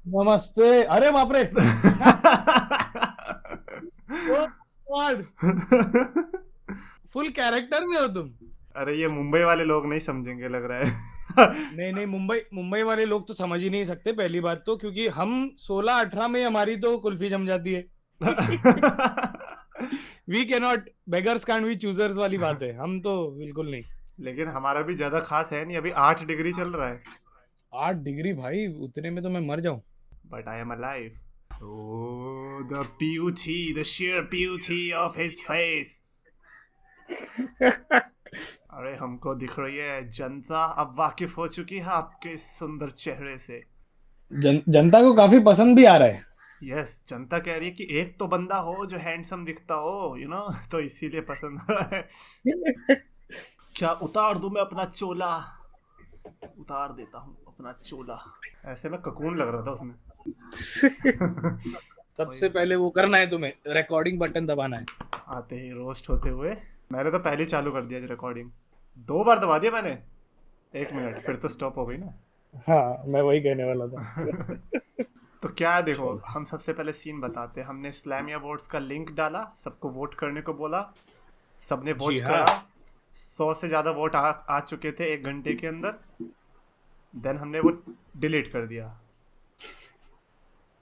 नमस्ते। अरे बाप रे। ओ गॉड। फुल कैरेक्टर में हो तुम। अरे ये मुंबई वाले लोग नहीं समझेंगे लग रहा है। नहीं नहीं, मुंबई मुंबई वाले लोग तो समझ ही नहीं सकते पहली बात तो, क्योंकि हम 16-18 में हमारी तो कुल्फी जम जाती है। We can not, beggars can't be choosers वाली बात है, हम तो बिल्कुल नहीं। लेकिन हमारा भी ज्यादा खास है नहीं, अभी 8 डिग्री चल रहा है। 8 डिग्री भाई, उतने में तो मैं मर जाऊं। But I am alive. Oh, the beauty, the sheer beauty of his face. अरे हमको दिख रही है जनता, अब वाकिफ हो चुकी है आपके इस सुंदर चेहरे से। जनता को काफी पसंद भी आ रहा है। यस, जनता कह रही है कि एक तो बंदा हो जो हैंडसम दिखता हो, तो इसीलिए पसंद आ रहा है। क्या उतार दूं मैं अपना चोला? उतार देता हूँ अपना चोला। ऐसे में ककून लग रहा था उसमें। वही। सबसे पहले वो करना है तुम्हें, रिकॉर्डिंग बटन दबाना है। आते ही रोस्ट होते हुए। मैंने तो पहले ही चालू कर दिया रिकॉर्डिंग। 2 बार दबा दिया मैंने। 1 मिनट फिर तो स्टॉप हो गई ना। हाँ, मैं वही कहने वाला था। तो क्या देखो, चलो। हम सबसे पहले सीन बताते हैं। हमने स्लैमिया वोट्स का लिंक डाला, सबको वोट करने को बोला। सबने जी वोट हाँ। करा। 100 से ज़्यादा वोट आ चुके थे 1 घंटे के अंदर। देन हमने वो डिलीट कर दिया,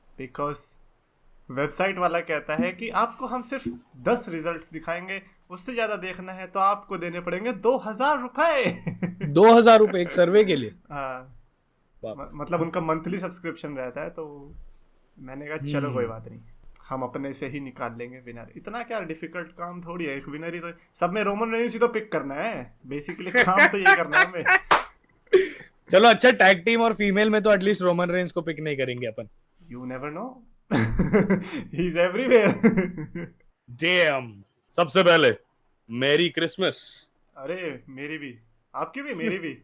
बिकॉज वेबसाइट वाला कहता है कि आपको हम सिर्फ 10 रिजल्ट्स दिखाएंगे। उससे ज़्यादा देखना है तो आपको देने पड़ेंगे 2,000 रुपए। 2,000 रुपए एक सर्वे के लिए? हाँ, बाप मतलब उनका मंथली सब्सक्रिप्शन रहता है, तो मैंने कहा रे। चलो कोई बात नहीं, हम अपने से ही निकाल लेंगे विनर। इतना क्या डिफिकल्ट काम थोड़ी है, एक विनर ही तो सब में रोमन रेंस ही तो पिक करना है। बेसिकली काम तो यही करना है हमें। चलो अच्छा, टैग टीम और फीमेल में तो एटलीस्ट रोमन रेंस को पिक नहीं करेंगे अपन। You never know. He is everywhere. Damn. सबसे पहले मेरी क्रिसमस। अरे मेरी भी, आपकी भी, मेरी भी।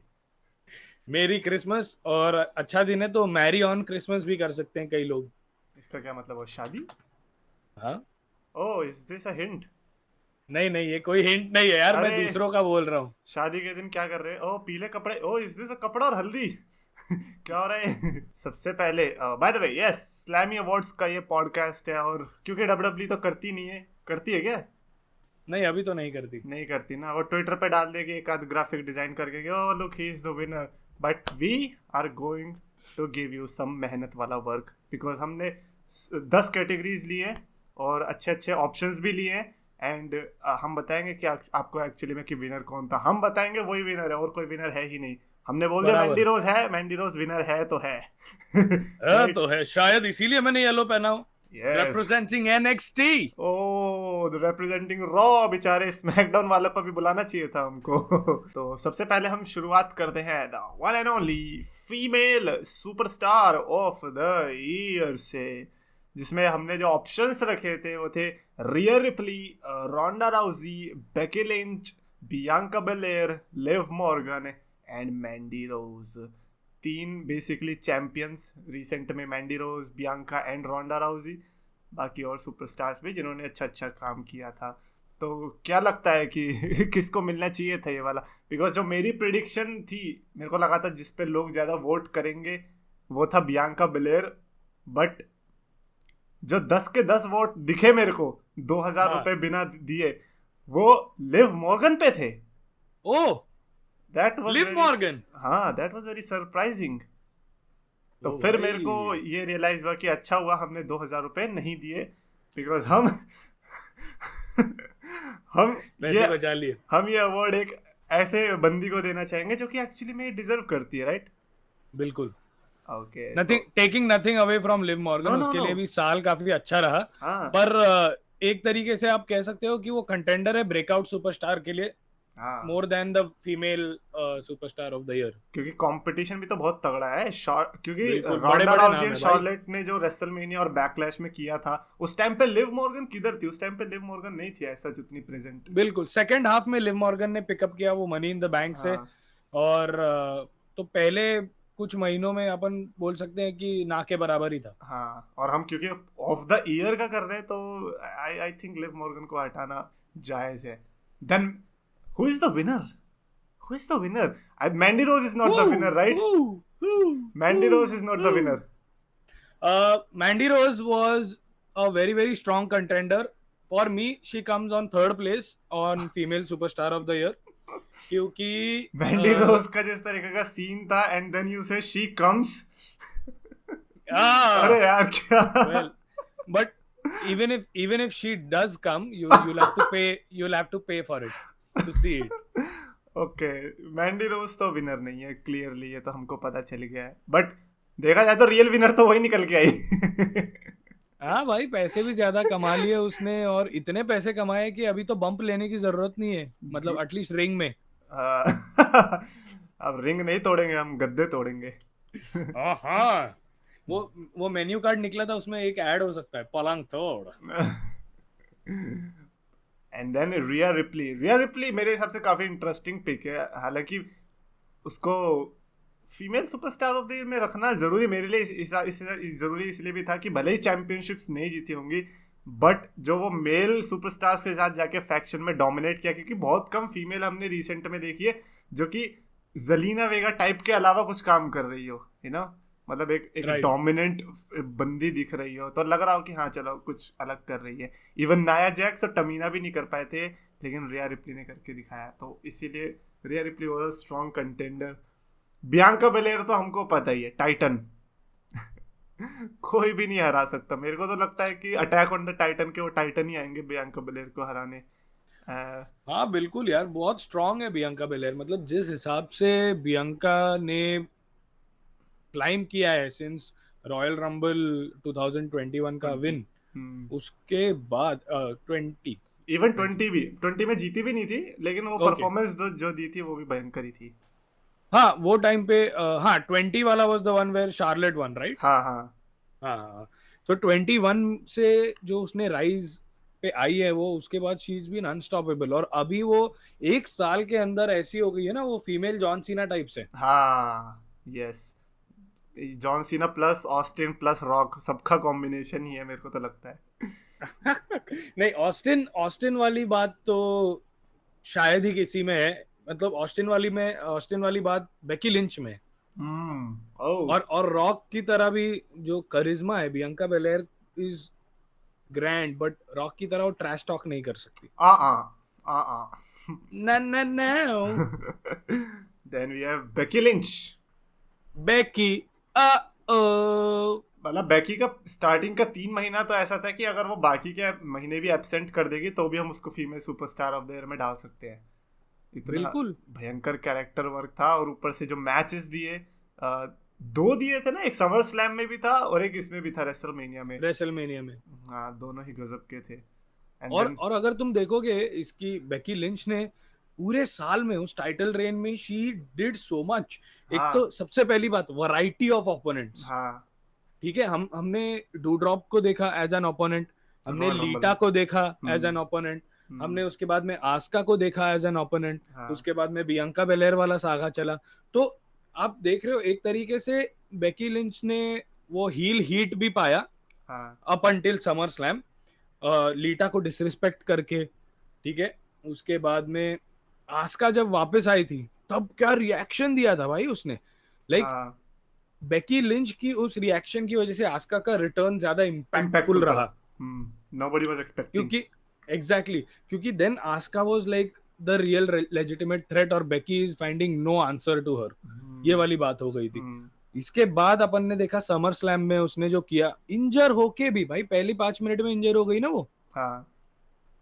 मेरी क्रिसमस, और अच्छा दिन है तो मैरी ऑन क्रिसमस भी कर सकते हैं कई लोग। इसका क्या मतलब है, शादी? हाँ। ओह, इज दिस अ हिंट? नहीं नहीं, ये कोई हिंट नहीं है यार, मैं अरे दूसरों का बोल रहा हूँ। शादी के दिन क्या कर रहे हैं? ओह पीले कपड़े, ओह इज दिस अ कपड़ा और हल्दी? क्या हो रहा है? सबसे पहले by the way, yes, Slammy awards का ये पॉडकास्ट है, और क्योंकि डब्ल्यू तो करती नहीं है, करती है क्या? नहीं, अभी तो नहीं करती। नहीं करती ना, वो ट्विटर पे डाल देगी एक आध ग्राफिक डिजाइन करके कि oh look he is the winner. But we are going to give you some मेहनत वाला वर्क, बिकॉज हमने 10 कैटेगरीज लिए और अच्छे अच्छे ऑप्शंस भी लिए हैं। एंड हम बताएंगे कि आपको एक्चुअली में कि विनर कौन था। हम बताएंगे वही विनर है, और कोई विनर है ही नहीं। हमने बोल दिया मैंडी बराबर। रोज है, मैंडी रोज विनर है तो है। है राइट। तो है, शायद इसीलिए मैंने येलो पहना हो। Yes. Representing NXT. Oh, representing Raw, बेचारे स्मैकडाउन वालों को भी बुलाना चाहिए था हमको। तो सबसे पहले हम शुरुआत करते हैं the one and only female superstar of the year से, जिसमें हमने जो ऑप्शंस रखे थे वो थे Rhea Ripley, Ronda Rousey, Becky Lynch, Bianca Belair, Liv Morgan and Mandy Rose. 3 basically champions recent में, मैंडी रोज, बियांका एंड रोंडा राउजी। बाकी और सुपरस्टार्स भी जिन्होंने अच्छा अच्छा काम किया था। तो क्या लगता है कि किसको मिलना चाहिए था ये वाला? बिकॉज जो मेरी प्रिडिक्शन थी, मेरे को लगा था जिस पे लोग ज़्यादा वोट करेंगे वो था बियांका बिलेर। बट जो 10 के 10 वोट दिखे मेरे को, 2,000 रुपये हाँ। बिना दिए, वो लिव मॉर्गन पे थे। Oh. That was Liv very, Morgan. हाँ दैट वॉज वेरी सरप्राइजिंग। तो ओ फिर मेरे को भाई। ये रियलाइज हुआ कि अच्छा हुआ हमने 2,000 रुपये नहीं दिए, बिकॉज हम हम ये पैसे बचा लिए। हम ये अवार्ड एक ऐसे बंदी को देना चाहेंगे जो कि एक्चुअली में डिजर्व करती है, राइट? बिल्कुल। ओके तो nothing, taking nothing away from Liv no Morgan, no उसके नो। लिए भी साल काफी अच्छा रहा। हाँ पर एक तरीके से आप कह सकते हो कि वो कंटेंडर है ब्रेकआउट सुपरस्टार के लिए, हाँ, more than the female superstar of the year. क्योंकि कंपटीशन भी तो बहुत तगड़ा है। क्योंकि बिल्कुल, बड़े रोंडा बड़े राउजी नाम एंड है भाई। शार्लेट ने जो रेसलमेनिया और बैकलैश में किया था, उस टाइम पे लिव मॉर्गन किधर थी? उस टाइम पे लिव मॉर्गन नहीं थी ऐसा जितनी प्रेजेंट। बिल्कुल, सेकंड हाफ में लिव मॉर्गन ने पिकअप किया वो मनी इन द बैंक से। हाँ और तो पहले कुछ महीनों में अपन बोल सकते हैं कि ना के बराबर ही था। हाँ, और हम क्योंकि ऑफ द ईयर का कर रहे हैं, तो I I think Liv Morgan को हटाना जायज है। Then who is the winner? Who is the winner? Mandy Rose is not the winner, right? Who? Mandy Rose is not the Who? Winner. Mandy Rose was a very very strong contender. For me, she comes on third place on female superstar of the year. क्योंकि मैंडी रोज का जिस तरीके का scene था, and then you से she comes. अरे यार क्या. well, but even if she does come, you'll have to pay for it to see it. Okay, Mandy Rose तो विनर नहीं है क्लियरली, ये तो हमको पता चल गया है. बट देखा जाए तो रियल विनर तो वही निकल के आई. हाँ भाई, पैसे भी ज्यादा कमा लिए उसने, और इतने पैसे कमाए कि अभी तो बम्प लेने की जरूरत नहीं है, मतलब एटलीस्ट रिंग में. अब रिंग नहीं तोड़ेंगे हम, गद्दे तोड़ेंगे. हाँ, वो मेन्यू कार्ड निकला था, उसमें एक ऐड हो सकता है, पलंग तोड़. एंड देन रिया रिप्ली मेरे हिसाब से काफी इंटरेस्टिंग पिक है. हालांकि उसको female superstar of the year में रखना जरूरी मेरे लिए जरूरी इसलिए भी था कि भले ही चैंपियनशिप्स नहीं जीती होंगी, बट जो वो मेल सुपरस्टार्स के साथ जाके फैक्शन में डोमिनेट किया, क्योंकि बहुत कम फीमेल हमने रिसेंट में देखी है जो कि जलीना वेगा टाइप के अलावा कुछ काम कर रही हो, यू नो, मतलब एक डोमिनेंट बंदी दिख रही हो, तो लग रहा हो कि हाँ चलो कुछ अलग कर रही है. इवन नाया जैक्स और टमीना भी नहीं कर पाए थे, लेकिन रिया रिप्ली ने करके दिखाया, तो इसीलिए रिया replay was a strong contender. Bianca बेलेर तो हमको पता ही है, टाइटन. कोई भी नहीं हरा सकता. मेरे को तो लगता है कि अटैक ऑन द टाइटन के वो टाइटन ही आएंगे बियांका बेलेर को हराने. हाँ बिल्कुल यार, बहुत स्ट्रांग है बियांका बेलेर. मतलब जिस हिसाब से बियांका ने क्लाइम किया है सिंस रॉयल रंबल 2021 का विन, उसके बाद 20 इवन 20 में जीती भी नहीं थी, लेकिन वो परफॉर्मेंस जो दी थी वो भी भयंकर ही थी. हाँ वो टाइम पे हाँ 20 वाला was the one where Charlotte won, right. हाँ हाँ हाँ. सो 21 से जो उसने राइज पे आई है वो, उसके बाद शी इज बीन अनस्टॉपेबल, और अभी वो एक साल के अंदर ऐसी हो गई है ना, वो फीमेल जॉन सीना टाइप से. हाँ yes, John Cena plus Austin plus rock, सबका कॉम्बिनेशन ही है मेरे को तो लगता है. नहीं, ऑस्टिन वाली बात तो शायद ही किसी में है. मतलब ऑस्टिन वाली बात बेकी लिंच में. और रॉक की तरह भी जो करिश्मा है, Bianca बेलेर is grand, but rock की तरह वो ट्रैश टॉक नहीं कर सकती. No. Then we have Becky Lynch. Beki मतलब बेकी का स्टार्टिंग का 3 महीना तो ऐसा था कि अगर वो बाकी के महीने भी एब्सेंट कर देगी तो भी हम उसको female superstar of the year में डाल सकते हैं. इतना बिल्कुल भयंकर कैरेक्टर वर्क था, और ऊपर से जो मैचेस दिए, 2 दिए थे ना, एक समर स्लैम में भी था और एक इसमें भी था रेसलमेनिया में. हाँ दोनों ही गजब के थे. और अगर तुम देखोगे इसकी बेकी लिंच ने पूरे साल में उस टाइटल रेन में शी डिड सो मच. एक तो सबसे पहली बात, वैरायटी ऑफ ओपोनेंट्स. ठीक है, हमने डूड्रॉप को देखा एज एन ओपोनेंट, हमने लीटा को देखा एज एन ओपोनेंट, हमने उसके बाद में आस्का को देखा एज एन ओपोनेंट, उसके बाद में बियांका बेलेर वाला सागा चला. तो आप देख रहे हो एक तरीके से बेकी लिंच ने वो हील हीट भी पाया अप अंटिल समर स्लैम, लीटा को डिसरिस्पेक्ट करके. ठीक है, उसके बाद में आस्का जब वापस आई थी तब क्या रिएक्शन दिया था भाई उसने. लाइक बेकी लिंच की उस रिएक्शन की वजह से आस्का का रिटर्न ज्यादा इम्पैक्टफुल रहा. Nobody was expecting. क्योंकि then Asuka was like the real legitimate threat, और Becky is finding no answer to her. ये वाली बात हो गई थी. इसके बाद अपन ने देखा समर स्लैम में उसने जो किया, इंजर होके भी भाई, पहली 5 मिनट में इंजर हो गई ना वो.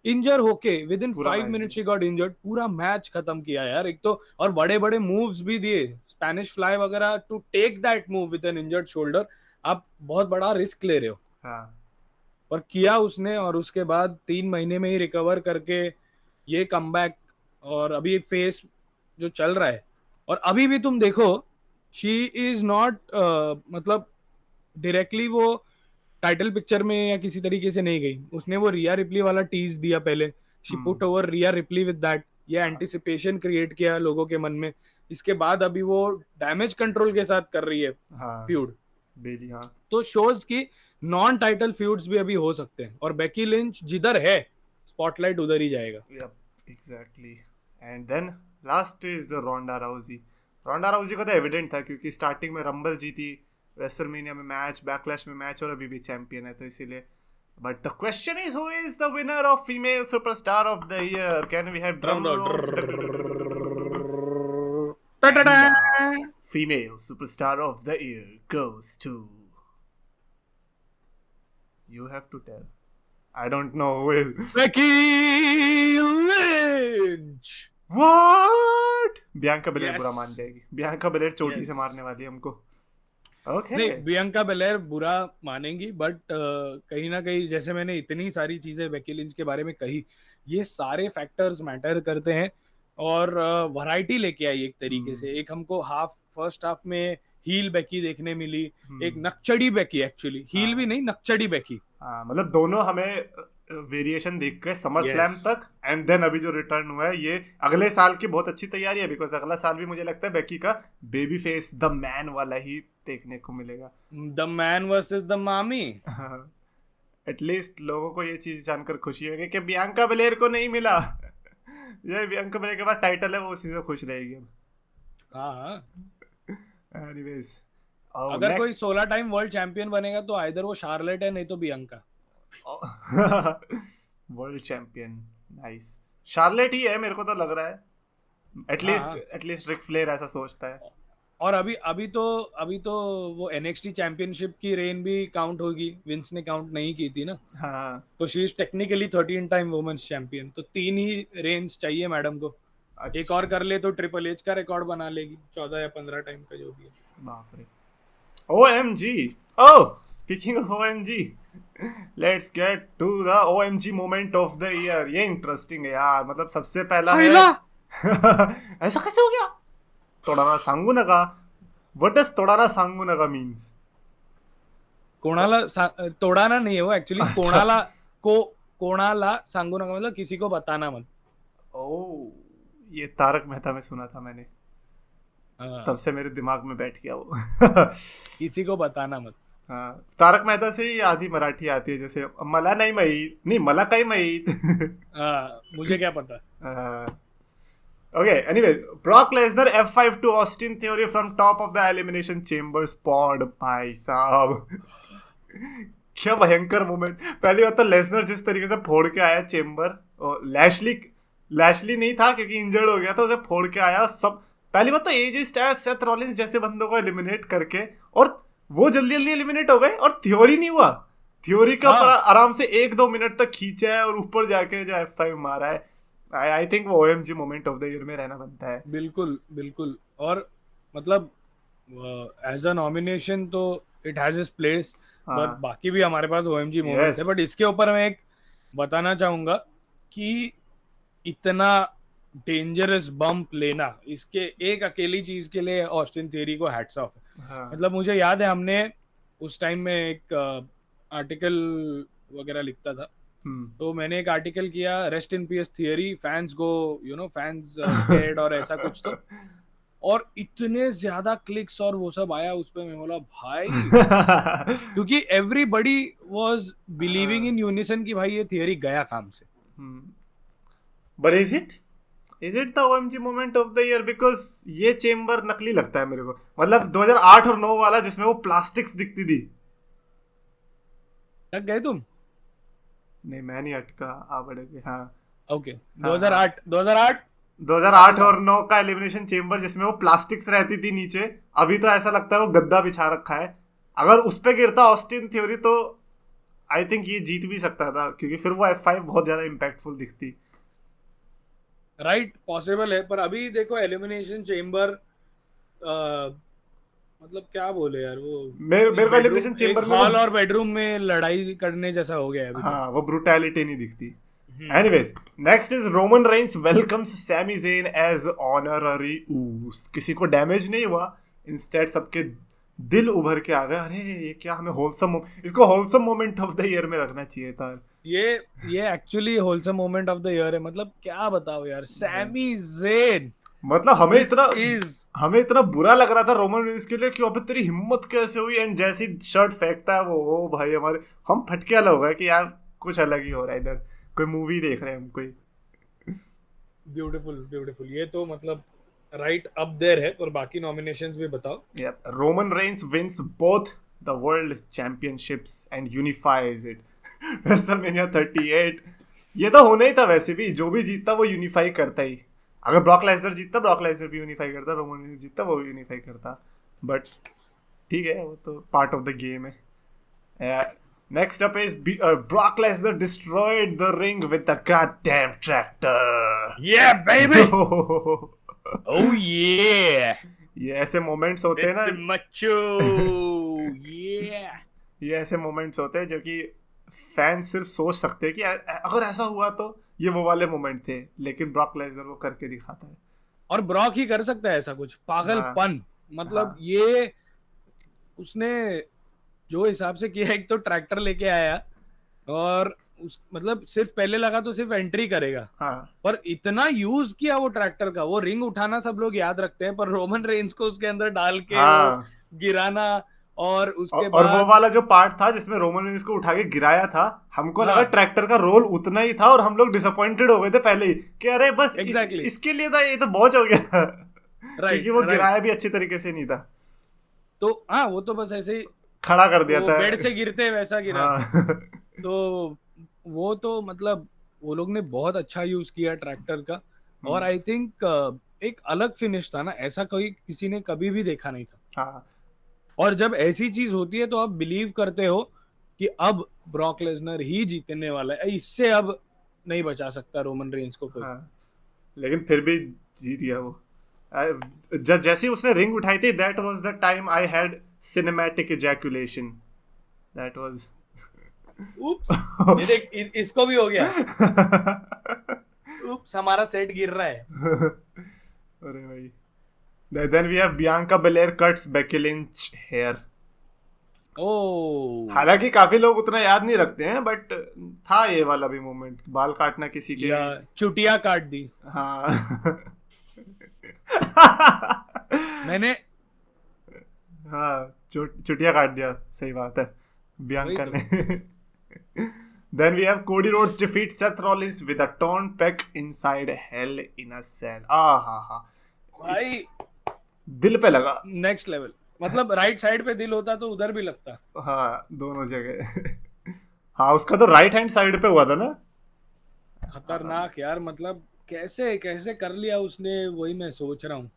इंजर होके with in 5 minutes she got injured, पूरा मैच खत्म किया यार. एक तो और बड़े बड़े मूव्स भी दिए, स्पैनिश फ्लाई वगैरह, to take that move with an injured shoulder. आप बहुत बड़ा रिस्क ले रहे हो. पर किया उसने, और उसके बाद 3 महीने में ही रिकवर करके ये कमबैक, और अभी फेस जो चल रहा है. और अभी भी तुम देखो, शी इज नॉट मतलब डायरेक्टली वो टाइटल पिक्चर में या किसी तरीके से नहीं गई. उसने वो रिया रिप्ली वाला टीज दिया पहले, she put over Riya replay with that. ये एंटिसिपेशन क्रिएट किया लोगों के मन में. इसके बाद अभी वो डैमेज कंट्रोल के साथ कर रही है फ्यूड. तो शोज की नॉन टाइटल फ्यूड्स भी अभी हो सकते हैं, और बेकी लिंच जिधर है स्पॉटलाइट उधर ही जाएगा. Exactly. And then last is Ronda Rousey. Ronda Rousey को तो एविडेंट था, क्योंकि स्टार्टिंग में रंबल जीती, रेसलमेनिया में मैच, बैकलैश में मैच, और अभी भी चैंपियन है, तो इसीलिए. But the question is, who is the winner of female superstar of the year? Can we have drum rolls? And the female superstar of the year goes to. You have to tell. I don't know who is. Becky Lynch. What? Bianca बेलेर Yes. बुरा मान जाएगी. Bianca बेलेर चोटी Yes. से मारने वाली है हमको. Okay. नहीं, बियांका बेलेर बुरा मानेंगी, बट कहीं ना कहीं जैसे मैंने इतनी सारी चीजें बेकी लिंच के बारे में कही, ये सारे फैक्टर्स मैटर करते हैं और वैरायटी लेके आई एक तरीके से. एक हमको फर्स्ट हाफ में हील बेकी देखने मिली, एक नक्चड़ी बेकी, एक्चुअली हील भी नहीं, नक्चड़ी बेकी. हाँ, मतलब दोनों हमें वेरिएशन देख के समर स्लैम तक, एंड देन अभी जो रिटर्न हुआ है, ये अगले साल की बहुत अच्छी तैयारी है, बिकॉज अगला साल भी मुझे लगता है बेकी का बेबी फेस द मैन वाला ही देखने को मिलेगा. द मैन वर्सेस द मामी. एटलीस्ट लोगों को ये चीज जानकर खुशी होगी कि बियांका बेलेर को नहीं मिला. ये बियांका बेलेर के बाद टाइटल है, वो उसी से खुश रहेगी. हाँ. एनीवेज, अगर कोई 16 टाइम वर्ल्ड चैंपियन बनेगा तो आइदर वो शार्लेट है, नहीं तो Bianca. World champion, nice. Charlotte ही है मेरे को तो लग रहा है. एटलीस्ट रिक फ्लेयर ऐसा सोचता है. और अभी तो वो NXT चैंपियनशिप की रेन भी काउंट होगी. विंस ने काउंट नहीं की थी ना. हाँ. तो she is technically 13 time women's champion. तो 3 ही रेन्स चाहिए मैडम को. अच्छा. एक और कर ले तो ट्रिपल एच का रिकॉर्ड बना लेगी, 14 या 15 टाइम का जो भी है. बाप रे. OMG. Oh, speaking of OMG, let's get to the OMG moment of the year. ये इंटरेस्टिंग है यार. मतलब सबसे पहला है ऐसा कैसे हो गया? तोडाना सांगू नका. What does तोडाना सांगू नका means? कोणाला तोड़ाना नहीं है वो एक्चुअली. कोणाला सांगू नका मतलब किसी को बताना मत. ओह, ये तारक मेहता में सुना था मैंने. तब से मेरे दिमाग में बैठ गया वो. किसी को बताना मत. हाँ, तारक मेहता से ही आधी मराठी आती है, जैसे मला नहीं माहित, नहीं मला काही माहित. मुझे क्या पता. Okay, anyway, Brock Lesnar F5 to Austin Theory from top of the Elimination Chamber pod. भाई साहब, क्या भयंकर मोमेंट. पहली बात तो लेसनर जिस तरीके से फोड़ के आया चेम्बर, और लैशली नहीं था क्योंकि इंजर्ड हो गया था, उसे फोड़ के आया सब. पहली बात तो एजे स्टाइल्स, सेथ रॉलिंस जैसे बंदों को एलिमिनेट करके, और वो जल्दी एलिमिनेट हो गए, और थ्योरी नहीं हुआ. थ्योरी का आराम से 1-2 मिनट तक खींचा है और ऊपर जाके जो F5 मारा है. आई थिंक वो OMG moment of the year में रहना बनता है. बिल्कुल. और मतलब एज अ नॉमिनेशन तो it has its place, but बाकी भी हमारे पास OMG मोमेंट है. बट इसके ऊपर मैं एक बताना चाहूंगा कि इतना डेंजरस बम्प लेना, इसके एक अकेली चीज के लिए ऑस्टिन थियरी को हैट्स ऑफ. मतलब मुझे याद है हमने उस टाइम में एक आर्टिकल वगैरह लिखता था, तो मैंने एक आर्टिकल किया, rest in peace theory, fans go fans scared और ऐसा कुछ. तो और इतने ज्यादा क्लिक्स और वो सब आया उस पे. मैं बोला भाई, क्योंकि everybody was believing in unison कि भाई ये थियरी गया काम से. But is it the OMG moment of the year? Because ये चेम्बर नकली लगता है मेरे को. मतलब 2008 और 9 वाला जिसमें वो प्लास्टिक्स दिखती थी. लग गए तुम? नहीं, मैं नहीं अटका, आप अटके. हाँ, ओके. 2008 और 9 का एलिमिनेशन चेम्बर जिसमें वो प्लास्टिक्स रहती थी नीचे. अभी तो ऐसा लगता है वो गद्दा बिछा रखा है. अगर उस पे गिरता ऑस्टिन थ्योरी तो आई थिंक ये जीत भी सकता था, क्योंकि फिर वो F5 बहुत ज्यादा इम्पैक्टफुल दिखती. राइट, पॉसिबल है. पर अभी देखो एलिमिनेशन चेम्बर, मतलब क्या बोले यार, वो मेरे को एलिमिनेशन चेम्बर में हॉल और बेडरूम में लड़ाई करने जैसा हो गया है अभी. हाँ, वो ब्रूटैलिटी नहीं दिखती. Anyways, next is Roman Reigns welcomes Sami Zayn as honorary ooze. किसी को डैमेज नहीं हुआ, इंस्टेड सबके दिल उभर के आ गए. अरे ये क्या, हमें इसको wholesome moment of the year में रखना चाहिए था. ये actually wholesome moment of the year है. मतलब क्या बताओ यार, सैमी ज़ेन. मतलब हमें इतना बुरा लग रहा था रोमन रेंस के लिए कि अबे तेरी हिम्मत कैसे हुई, एंड जैसी शर्ट फेंकता है वो, ओ भाई हमारे हम फटके अलग हो गए कि यार कुछ अलग ही हो रहा है इधर, कोई मूवी देख रहे हैं हम कोई. ब्यूटीफुल. ये तो मतलब राइट अप देयर है, पर बाकी नॉमिनेशंस भी बताओ। Yep. Roman Reigns wins both the world championships and unifies it. WrestleMania 38. ये तो होना ही था वैसे भी, जो भी जीतता वो यूनिफाई करता ही। अगर ब्रॉक लेसनर जीतता, ब्रॉक लेसनर भी यूनिफाई करता, रोमन रेंस जीतता, वो भी यूनिफाई करता। बट ठीक है, वो तो पार्ट ऑफ द गेम है। Next up is Brock Lesnar destroyed the ring with the goddamn tractor. Yeah, baby! Oh yeah! ये ऐसे मोमेंट्स होते हैं ना, It's macho! Yeah! ये ऐसे मोमेंट्स होते हैं जो कि फैंस सिर्फ सोच सकते हैं कि अगर ऐसा हुआ तो ये वो वाले मोमेंट थे, लेकिन ब्रॉक लेसनर वो करके दिखाता है। और ब्रॉक ही कर सकता है ऐसा कुछ पागलपन। मतलब हाँ। ये उसने जो हिसाब से किया, एक तो ट्रैक्टर लेके आया और मतलब सिर्फ पहले लगा तो सिर्फ एंट्री करेगा, हाँ। पर इतना यूज किया वो ट्रैक्टर का। वो रिंग उठाना सब लोग याद रखते हैं, पर रोमन रेंज को उसके अंदर डाल के वो गिराना, और उसके और बाद वो वाला जो पार्ट था जिसमें रोमन रेंस को उठा के गिराया था, हमको लगा ट्रैक्टर का रोल उतना ही था, और हम लोग डिसअपॉइंटेड हो गए थे पहले ही कि अरे बस इसके लिए था, ये तो बहुत हो गया। क्योंकि वो गिराया भी अच्छी तरीके से नहीं था। तो हाँ, वो तो बस ऐसे ही खड़ा कर दिया था, बेड से गिरते वैसा गिरा। तो वो तो मतलब वो लोग ने बहुत अच्छा यूज किया ट्रैक्टर का। और आई थिंक एक अलग फिनिश था ना, ऐसा कोई किसी ने कभी भी देखा नहीं था। हाँ। और जब ऐसी चीज होती है तो आप बिलीव करते हो कि अब ब्रॉक लेसनर ही जीतने वाला है, इससे अब नहीं बचा सकता रोमन रेंस को कोई। हाँ। लेकिन फिर भी जीत गया वो। जैसे उसने रिंग उठाई थी, that was the time I had cinematic ejaculation. That was oops, ये देख इसको भी हो गया। उप्स, हमारा सेट गिर रहा है। अरे भाई। Then we have Bianca Belair cuts Becky Lynch hair. ओह, हालांकि काफी लोग उतना याद नहीं रखते हैं, बट था ये वाला भी मोमेंट, बाल काटना किसी के, या चुटिया काट दी। हाँ। मैंने हाँ, चुटिया काट दिया, सही बात है बियांका ने। Then we have Cody Rhodes defeat Seth Rollins with a torn pec inside Hell in a Cell. हा भाई दिल पे लगा, नेक्स्ट लेवल। मतलब राइट साइड पे दिल होता तो उधर भी लगता। हाँ, दोनों जगह। हाँ, उसका तो राइट हैंड साइड पे हुआ था ना। खतरनाक यार, मतलब कैसे कैसे कर लिया उसने, वही मैं सोच रहा हूँ।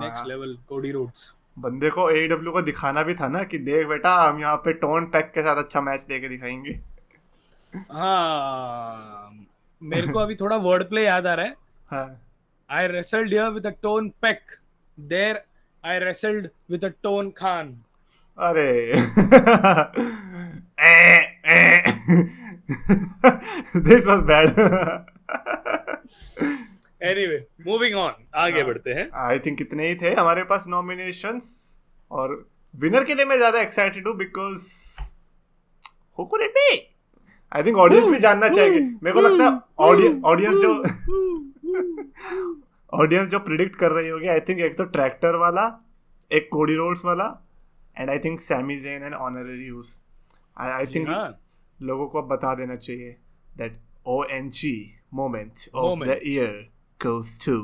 Next level Cody Rhodes. बंदे को AEW को दिखाना भी था ना कि देख बेटा, हम यहाँ पे टोन पैक के साथ अच्छा मैच देके दिखाएंगे। हाँ, मेरे को अभी थोड़ा वर्ड प्ले याद आ रहा है। हाँ। I wrestled here with a tone peck. There I wrestled with a tone Khan. अरे। This was bad. Anyway, moving on. आगे बढ़ते हैं। आई थिंक इतने ही थे हमारे पास नॉमिनेशंस, और विनर के लिए मैं ज्यादा एक्साइटेड हूँ because who could it be. I think audience भी जानना चाहेगी। मेरे को लगता है ऑडियंस जो प्रिडिक्ट कर रही होगी, आई थिंक एक तो ट्रैक्टर वाला, एक कोडी रोड्स वाला, and I think Sami Zayn and honorary Uce. I think लोगों को अब बता देना चाहिए that OMG moment of the year goes to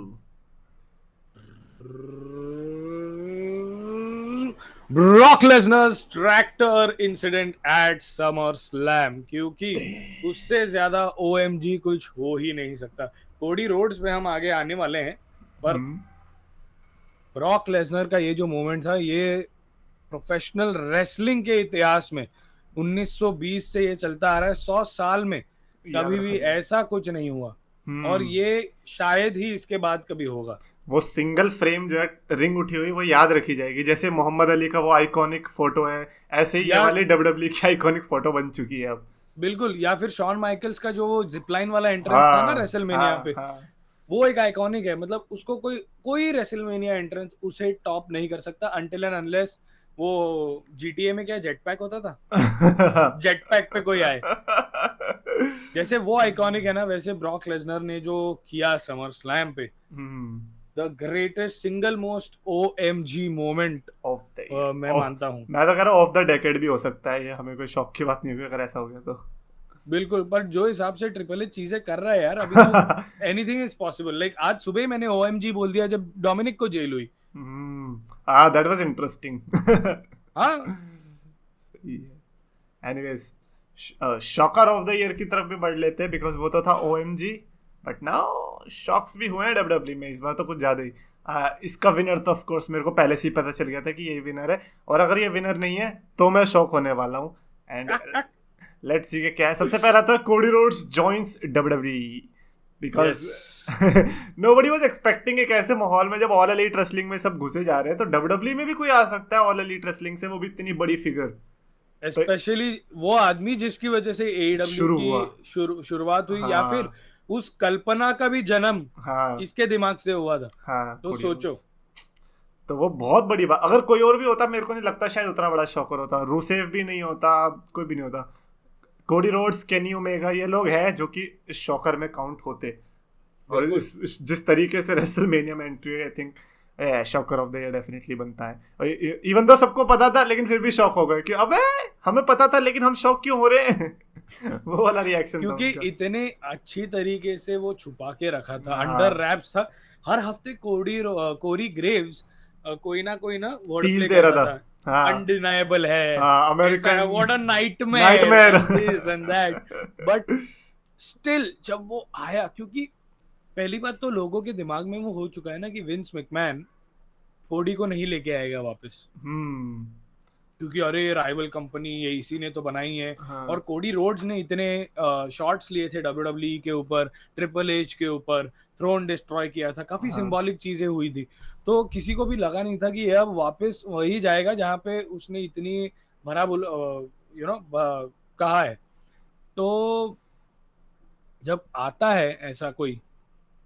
Brock Lesnar's tractor incident at SummerSlam, क्योंकि उससे ज्यादा OMG कुछ हो ही नहीं सकता। कोडी रोड्स पे हम आगे आने वाले हैं, पर ब्रॉक लेसनर का ये जो मोमेंट था, ये प्रोफेशनल रेसलिंग के इतिहास में 1920 से ये चलता आ रहा है, 100 साल में कभी भी ऐसा कुछ नहीं हुआ, और ये शायद ही इसके बाद कभी होगा। वो सिंगल फ्रेम जो है रिंग उठी हुई, वो याद रखी जाएगी। जैसे मोहम्मद अली का वो आइकॉनिक फोटो है, ऐसे ही ये वाली WWE की आइकॉनिक फोटो बन चुकी है अब। बिल्कुल, या फिर शॉन माइकल्स का जो वो जिपलाइन वाला एंट्रेंस था ना रेसलमेनिया पे, वो एक आइकॉनिक है। मतलब उसको कोई रेसलमेनिया एंट्रेंस उसे टॉप नहीं कर सकता अनटिल एंड अनलेस वो GTA में क्या जेट पैक होता था, जेट पैक पे कोई आए। जैसे वो आइकॉनिक है ना, वैसे ब्रॉक लेसनर ने जो किया समर स्लैम पे, the greatest single most OMG moment of the मैं मानता हूँ। मैं तो कह रहा हूँ ऑफ द डेकेड भी हो सकता है ये, हमें कोई शौक की बात नहीं होगी अगर ऐसा हो गया तो। बिल्कुल, पर जो हिसाब से ट्रिपल एच चीजें कर रहा है यार अभी, तो एनीथिंग इज पॉसिबल। लाइक आज सुबह ही मैंने ओएमजी बोल दिया जब डोमिनिक को जेल हुई। That was interesting. हाँ, anyways, shocker of the year की तरफ भी बढ़ लेते हैं, बिकॉज वो तो था ओएमजी, बट नाउ शॉक्स भी हुए हैं डब्ल्यूडब्ल्यू में इस बार तो कुछ ज्यादा ही। इसका विनर तो ऑफ कोर्स मेरे को पहले से ही पता चल गया था कि ये विनर है, और अगर ये विनर नहीं है तो मैं शॉक होने वाला हूँ। एंड लेट्स सी के क्या है। सबसे पहला तो Cody roads joins WWE, because nobody was expecting एक ऐसे माहौल में जब ऑल एलीट रेसलिंग में सब घुसे जा रहे हैं तो डब्ल्यूडब्ल्यूई में भी कोई आ सकता है ऑल एलीट रेसलिंग से, वो भी इतनी बड़ी फिगर। स्पेशली वो आदमी जिसकी वजह से एडब्ल्यू शुरू की हुआ। शुरुआत हुई, या फिर हाँ उस कल्पना का भी जन्म हाँ इसके दिमाग से हुआ था। हाँ, तो कोडी सोचो। रोड्स। तो वो बहुत बड़ी बात, अगर कोई और भी होता मेरे को नहीं लगता शायद उतना बड़ा शॉकर होता, रूसेव भी नहीं होता, कोई भी नहीं होता। कोडी रोड्स, केनी ओमेगा, ये लोग हैं जो कि इस शॉकर में काउंट होते। और बिल्कुल। जिस तरीके से रेसलमेनिया में entry, I think shocker of the year definitely बनता है। और इवन तो सबको पता था लेकिन फिर भी शॉक हो गए कि अबे हमें पता था लेकिन हम शॉक क्यों हो रहे हैं। वो वाला रिएक्शन था क्योंकि उनका। इतने अच्छी तरीके से वो छुपा के रखा था, हाँ, अंडर रैप्स था। हर हफ्ते कोरी ग्रेव्स कोई ना वर्ड टीज प्ले दे करता रहा था। था। हाँ अनडिनाएबल है, हाँ, ऐसा है, American what a nightmare nightmare. And this and that. But still जब वो आया, क्योंकि पहली बात तो लोगों के दिमाग में वो हो चुका है ना कि विंस मैकमैन कोडी को नहीं लेके आएगा वापस, हम्म। क्योंकि अरे राइवल कंपनी ये इसी ने तो बनाई है। और हाँ कोडी रोड्स ने इतने शॉट्स लिए थे डब्ल्यूडब्ल्यूई के ऊपर, ट्रिपल एच के ऊपर, थ्रोन डिस्ट्रॉय किया था, काफी हाँ सिंबॉलिक चीजें हुई थी। तो किसी को भी लगा नहीं था कि ये अब वापस वही जाएगा जहाँ पे उसने इतनी भरा बोल कहा है। तो जब आता है ऐसा कोई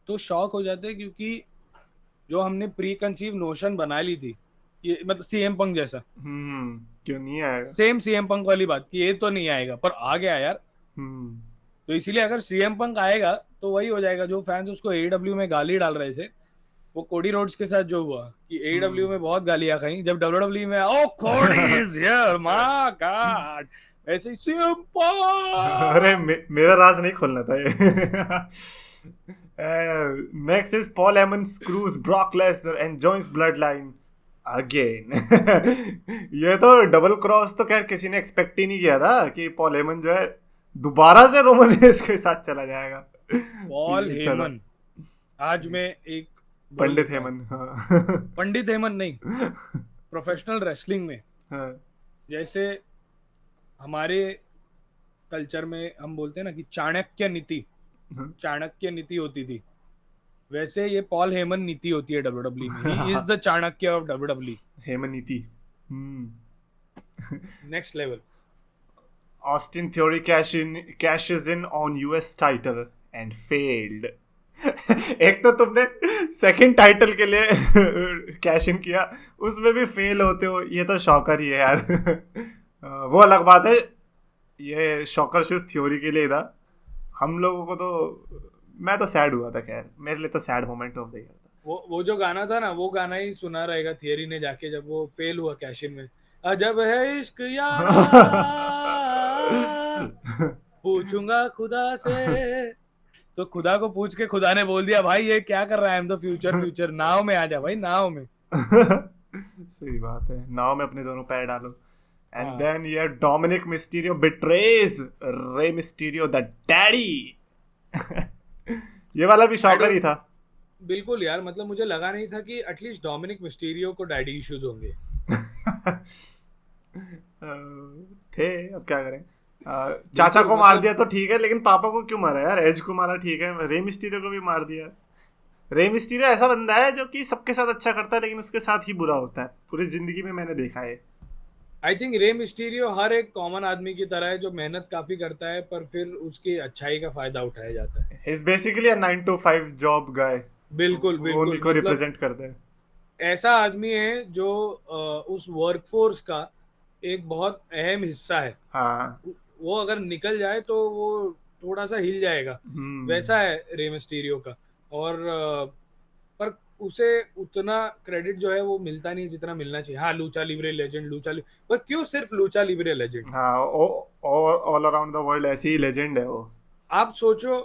तो शॉक हो जाते हैं, क्योंकि जो हमने प्री कंसीव नोशन बना ली थी, ये मतलब सीएम पंक जैसा, क्यों नहीं आएगा। सेम सीएम पंक वाली बात कि ये तो नहीं आएगा, पर आ गया यार। हम्म। तो इसीलिए अगर सीएम पंक आएगा तो वही हो जाएगा, जो फैंस उसको एडब्ल्यू में गाली डाल रहे थे, वो कोडी रोड्स के साथ जो हुआ कि एडब्ल्यू में बहुत गालियां खाई, जब डब्ल्यूडब्ल्यू में ओ कोडी इज हियर माय गॉड, ऐसे ही सीएम अरे पंक। मेरा राज नहीं खोलना था ये। Next is Paul Heyman screws Brock Lesnar and joins Bloodline again. ये तो डबल क्रॉस तो खैर किसी ने एक्सपेक्ट ही नहीं किया था कि पॉल हेमन जो है दोबारा से रोमन रेंज के साथ चला जाएगा। पॉल चलो, हेमन, आज मैं एक बोल पंडित देता हूँ। हेमन। हाँ। पंडित हेमन नहीं, प्रोफेशनल रेसलिंग में हाँ। जैसे हमारे कल्चर में हम बोलते हैं ना कि चाणक्य नीति होती थी, वैसे ये पॉल हेमन नीति होती है डब्ल्यूडब्ल्यू में। He is the Chanakya of WWE. Heyman नीति। Next level. Austin Theory cashes in on US title and failed. एक तो तुमने सेकंड टाइटल के लिए कैश इन किया, उसमें भी फेल होते हो, ये तो शॉकर ही है यार। वो अलग बात है, ये शॉकर सिर्फ थ्योरी के लिए था। हम लोगों को तो, मैं तो सैड हुआ था, खैर मेरे लिए तो sad moment of the year था। वो जो गाना था ना, वो गाना ही सुना रहेगा थियरी ने जाके जब वो फेल हुआ कैश इन में। अजब है इश्क यारा, पूछूंगा खुदा से। तो खुदा को पूछ के खुदा ने बोल दिया भाई ये क्या कर रहा है, आई एम द फ्यूचर, नाव में आ जा भाई, नाव में। सही बात है, नाव में अपने दोनों पैर डालो। एंड देन ये Dominik Mysterio betrays Rey Mysterio the daddy. ये वाला भी शॉकर ही था। बिल्कुल यार, मतलब मुझे लगा नहीं था कि एटलीस्ट डोमिनिक मिस्टीरियो को डैडी इश्यूज होंगे। थे, अब क्या करें। चाचा को मार दिया तो ठीक है, लेकिन पापा को क्यों मारा यार। एज को मारा ठीक है, रे मिस्टीरियो को भी मार दिया। रे मिस्टीरियो ऐसा बंदा है जो कि सबके साथ अच्छा करता है लेकिन उसके साथ ही बुरा होता है, पूरी जिंदगी में मैंने देखा है। आई थिंक रे मिस्टीरियो हर एक कॉमन आदमी की तरह है जो मेहनत काफी करता है पर फिर उसकी अच्छाई का फायदा उठाया जाता है। He is basically a 9 to 5 job guy. बिल्कुल वो उन्हीं को रिप्रेजेंट करते हैं। ऐसा आदमी है जो उस वर्कफोर्स का एक बहुत अहम हिस्सा है। हाँ। वो अगर निकल जाए तो वो थोड़ा सा हिल जाएगा, वैसा है रे मिस्टीरियो का। और पर उसे उतना क्रेडिट जो है वो मिलता नहीं जितना मिलना चाहिए। हाँ, लूचा लिब्रे लेजेंड, पर क्यों सिर्फ लूचा लिब्रे लेजेंड? हाँ, ऑल अराउंड द वर्ल्ड ऐसी ही लेजेंड है वो। आप सोचो,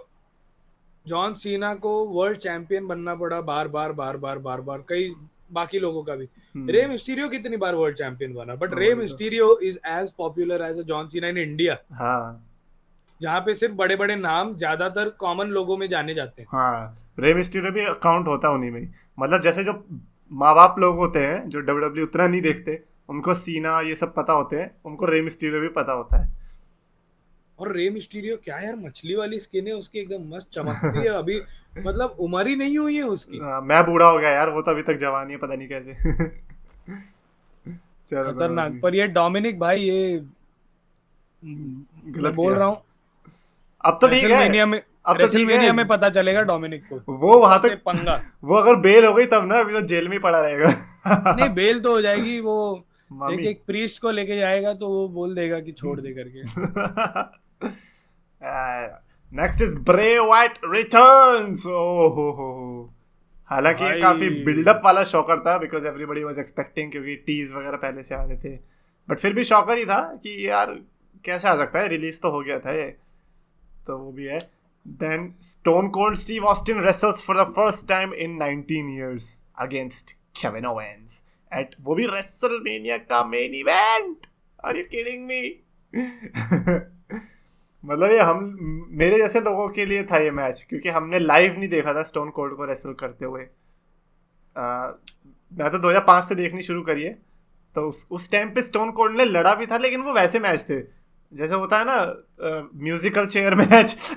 जॉन सीना को वर्ल्ड चैंपियन बनना पड़ा बार बार बार बार बार बार, कई बाकी लोगों का भी। रे मिस्टीरियो कितनी बार वर्ल्ड चैंपियन बना, बट रे वही तो। Mysterio is as popular as a John Cena in India, हाँ जहाँ पे सिर्फ बड़े बड़े नाम ज्यादातर कॉमन लोगों में जाने जाते हैं। हाँ, रे मिस्टीरियो भी अकाउंट होता है उन्हीं में ही। मतलब जैसे जो माँ बाप लोग होते हैं जो डब्ल्यू उतना नहीं देखते, उनको सीना ये सब पता होते हैं, उनको रे मिस्टीरियो भी पता होता है। और रे मिस्टीरियो क्या यार, मछली वाली स्किन है उसकी, एकदम मस्त चमकती है अभी, मतलब उम्र ही नहीं हुई है उसकी। मैं बूढ़ा हो गया यार, वो तो अभी तक जवान ही है, पता नहीं कैसे। चलो कोई बात खतरनाक। नहीं। पर ये डोमिनिक भाई, ये मैं गलत बोल किया। रहा हूँ, अब तो ठीक है। रेसलमेनिया में, अब तो ठीक है। रेसलमेनिया में पता चलेगा डोमिनिक को वो वहां कैसे तक पंगा। वो अगर बेल हो गई तब ना, अभी तो जेल में ही पड़ा नहीं, रहेगा। बेल तो हो जाएगी, वो एक मामी। एक प्रीस्ट को लेके जाएगा तो वो बोल देगा कि छोड़ दे करके। Next is Bray Wyatt returns. ओ हो। हालांकि ये भाई काफी बिल्डअप वाला शॉकर था, बिकॉज एवरीबॉडी वाज एक्सपेक्टिंग, क्योंकि टीज वगैरह पहले से आ रहे थे। बट फिर भी शॉकर ही था कि यार कैसे आ सकता है, रिलीज तो हो गया था ये, तो वो भी है। Then Stone Cold Steve Austin wrestles for the first time in 19 years against Kevin Owens at, वो भी रेसलमेनिया का main event. Are you kidding me? मतलब ये हम मेरे जैसे लोगों के लिए था ये मैच, क्योंकि हमने लाइव नहीं देखा था स्टोन कोल्ड को रेसल करते हुए। मैं तो 2005 से देखनी शुरू करी है, तो उस टाइम पे स्टोन कोल्ड ने लड़ा भी था, लेकिन वो वैसे मैच थे जैसे होता है ना म्यूजिकल चेयर मैच।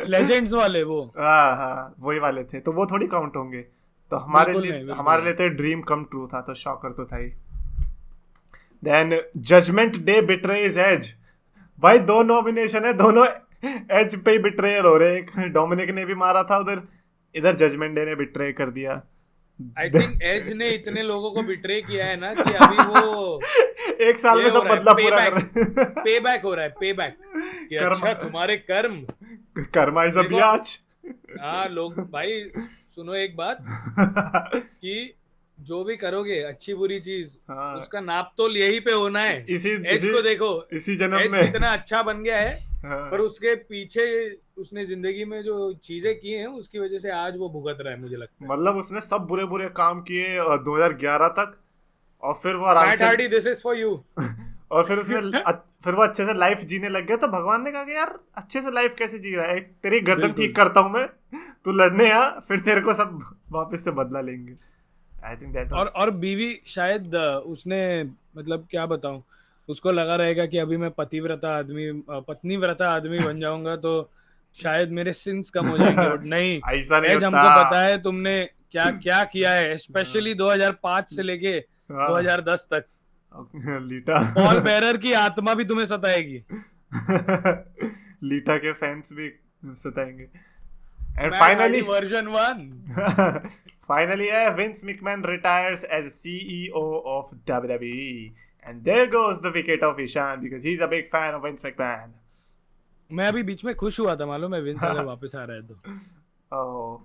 लेजेंड्स वाले वो। हाँ हाँ, वही वाले थे, तो वो थोड़ी काउंट होंगे। तो बिल्कुल नहीं, बिल्कुल हमारे लिए तो ड्रीम कम ट्रू था, तो शॉकर तो था ही। Then Judgment Day betrays Edge. भाई 2 नॉमिनेशन है, दोनों एज पे ही बिट्रेयर हो रहे। एक डोमिनिक ने भी मारा था उधर, इधर जजमेंट डे ने बिट्रे कर दिया। आई थिंक एज ने इतने लोगों को बिट्रे किया है ना कि अभी वो एक साल में ये हो सब रहा है, बदला पूरा कर रहे हैं। पे बैक हो रहा है, पे बैक, कि कर्मा। अच्छा तुम्हारे कर्म। कर्मा इज अ देखो, बियाच। हाँ लोग भाई, सुनो एक बात, कि जो भी करोगे अच्छी बुरी चीज, हाँ, उसका नाप तोल यही पे होना है। इसी एज इसी को देखो, इसी जन्म एज में। कितना अच्छा बन गया है, हाँ, पर उसके पीछे उसने जिंदगी में जो चीजें की हैं उसकी वजह से आज वो भुगत रहा है, मुझे लगता है। मतलब उसने सब बुरे बुरे काम किए 2011 तक, और फिर वो आराम मैट से Hardy, this is for you. और फिर फिर वो अच्छे से लाइफ जीने लग गया, तो भगवान ने कहा कि यार अच्छे से लाइफ कैसे जी रहा है, तेरी गर्दन बिल्कुल। ठीक करता हूँ मैं, तू लड़ने आ, फिर तेरे को सब वापस से बदला लेंगे। आई थिंक दैट और बीवी शायद उसने, मतलब क्या बताऊं, उसको लगा रहेगा कि अभी मैं पत्नीव्रता आदमी बन जाऊंगा तो शायद मेरे सिंस कम हो जाएंगे, बट नहीं। ऐसा नहीं एज होता। हमको पता है तुमने क्या क्या किया है, स्पेशली 2005 से लेके 2010 तक। लीटा। पॉल बेरर की आत्मा भी तुम्हें सताएगी। लीटा के फैंस भी सताएंगे। And Matt finally Hardy version 1। finally Vince McMahon retires as CEO of WWE, and there goes the wicket of Ishan, because he's a big fan of Vince McMahon. मैं अभी बीच में खुश हुआ था, मालूम है, विंस अगर वापस आ रहा है तो। Oh,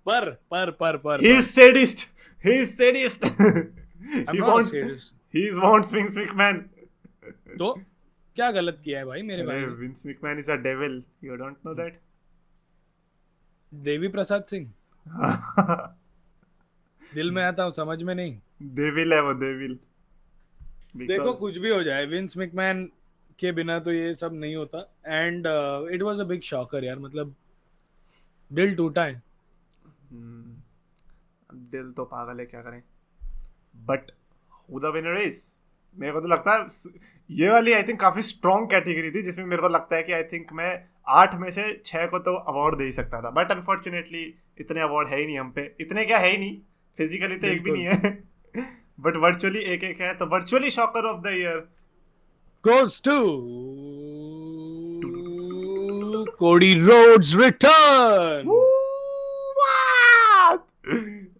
पर he's sadist. He's sadist. I'm he not a wants sadist. he wants Vince McMahon. तो क्या गलत किया है भाई मेरे भाई ने? Vince McMahon is a devil. You don't know that? Devi Prasad Singh, दिल में आता हूँ, समझ में नहीं। devil है वो, devil. देखो कुछ भी हो जाए, विंस मैकमैन के बिना तो ये सब नहीं होता। And it was a big shocker यार, मतलब दिल टूटा है। दिल तो पागल है, क्या करें। But who the winner is, मेरे को तो लगता है ये वाली आई थिंक काफी स्ट्रॉन्ग कैटेगरी थी, जिसमें मेरे को लगता है कि आई थिंक मैं 8 में से 6 को तो अवार्ड दे ही सकता था, बट अनफॉर्चुनेटली इतने अवार्ड है ही नहीं हम पे, इतने क्या है ही नहीं, फिजिकली तो एक भी नहीं है। बट वर्चुअली एक एक है, तो virtually shocker of the year goes to Cody Rhodes return.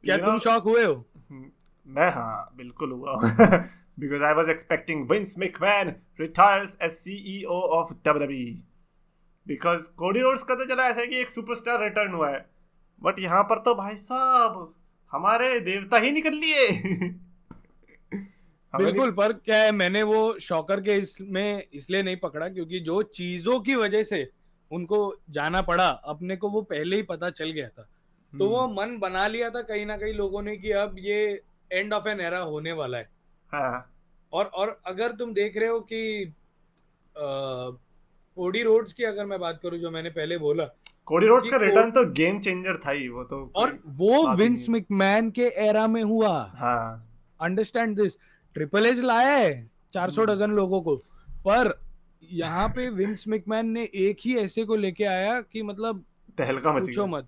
क्या तुम शॉक हुए हो? मैं हाँ बिल्कुल हुआ। because I was expecting Vince McMahon retires as CEO of WWE, because Cody Rhodes का तो चला ऐसा है कि एक सुपरस्टार रिटर्न हुआ है, बट यहाँ पर तो भाई साहब हमारे देवता ही निकल लिए। हमें बिल्कुल, पर क्या है, मैंने वो शॉकर के इसमें इसलिए नहीं पकड़ा क्योंकि जो चीजों की वजह से उनको जाना पड़ा, अपने को वो पहले ही पता चल गया था। तो वो मन बना लिया था कहीं ना कहीं लोगों ने कि अब ये एंड ऑफ एन एरा होने वाला है। हाँ, और अगर तुम देख रहे हो कि कोडी रोड्स की अगर मैं बात करूं, जो मैंने पहले बोला कोडी रोड्स कि का रिटर्न तो गेम चेंजर था ही, वो तो कोई और वो बात ही नहीं विंस है। मैकमैन के एरा में हुआ। हाँ। Understand this. ट्रिपल एच लाया है 400 डजन लोगों को, पर यहाँ पे विंस मैकमैन ने एक ही ऐसे को लेके आया कि मतलब तहलका मच पूछो गया। मत।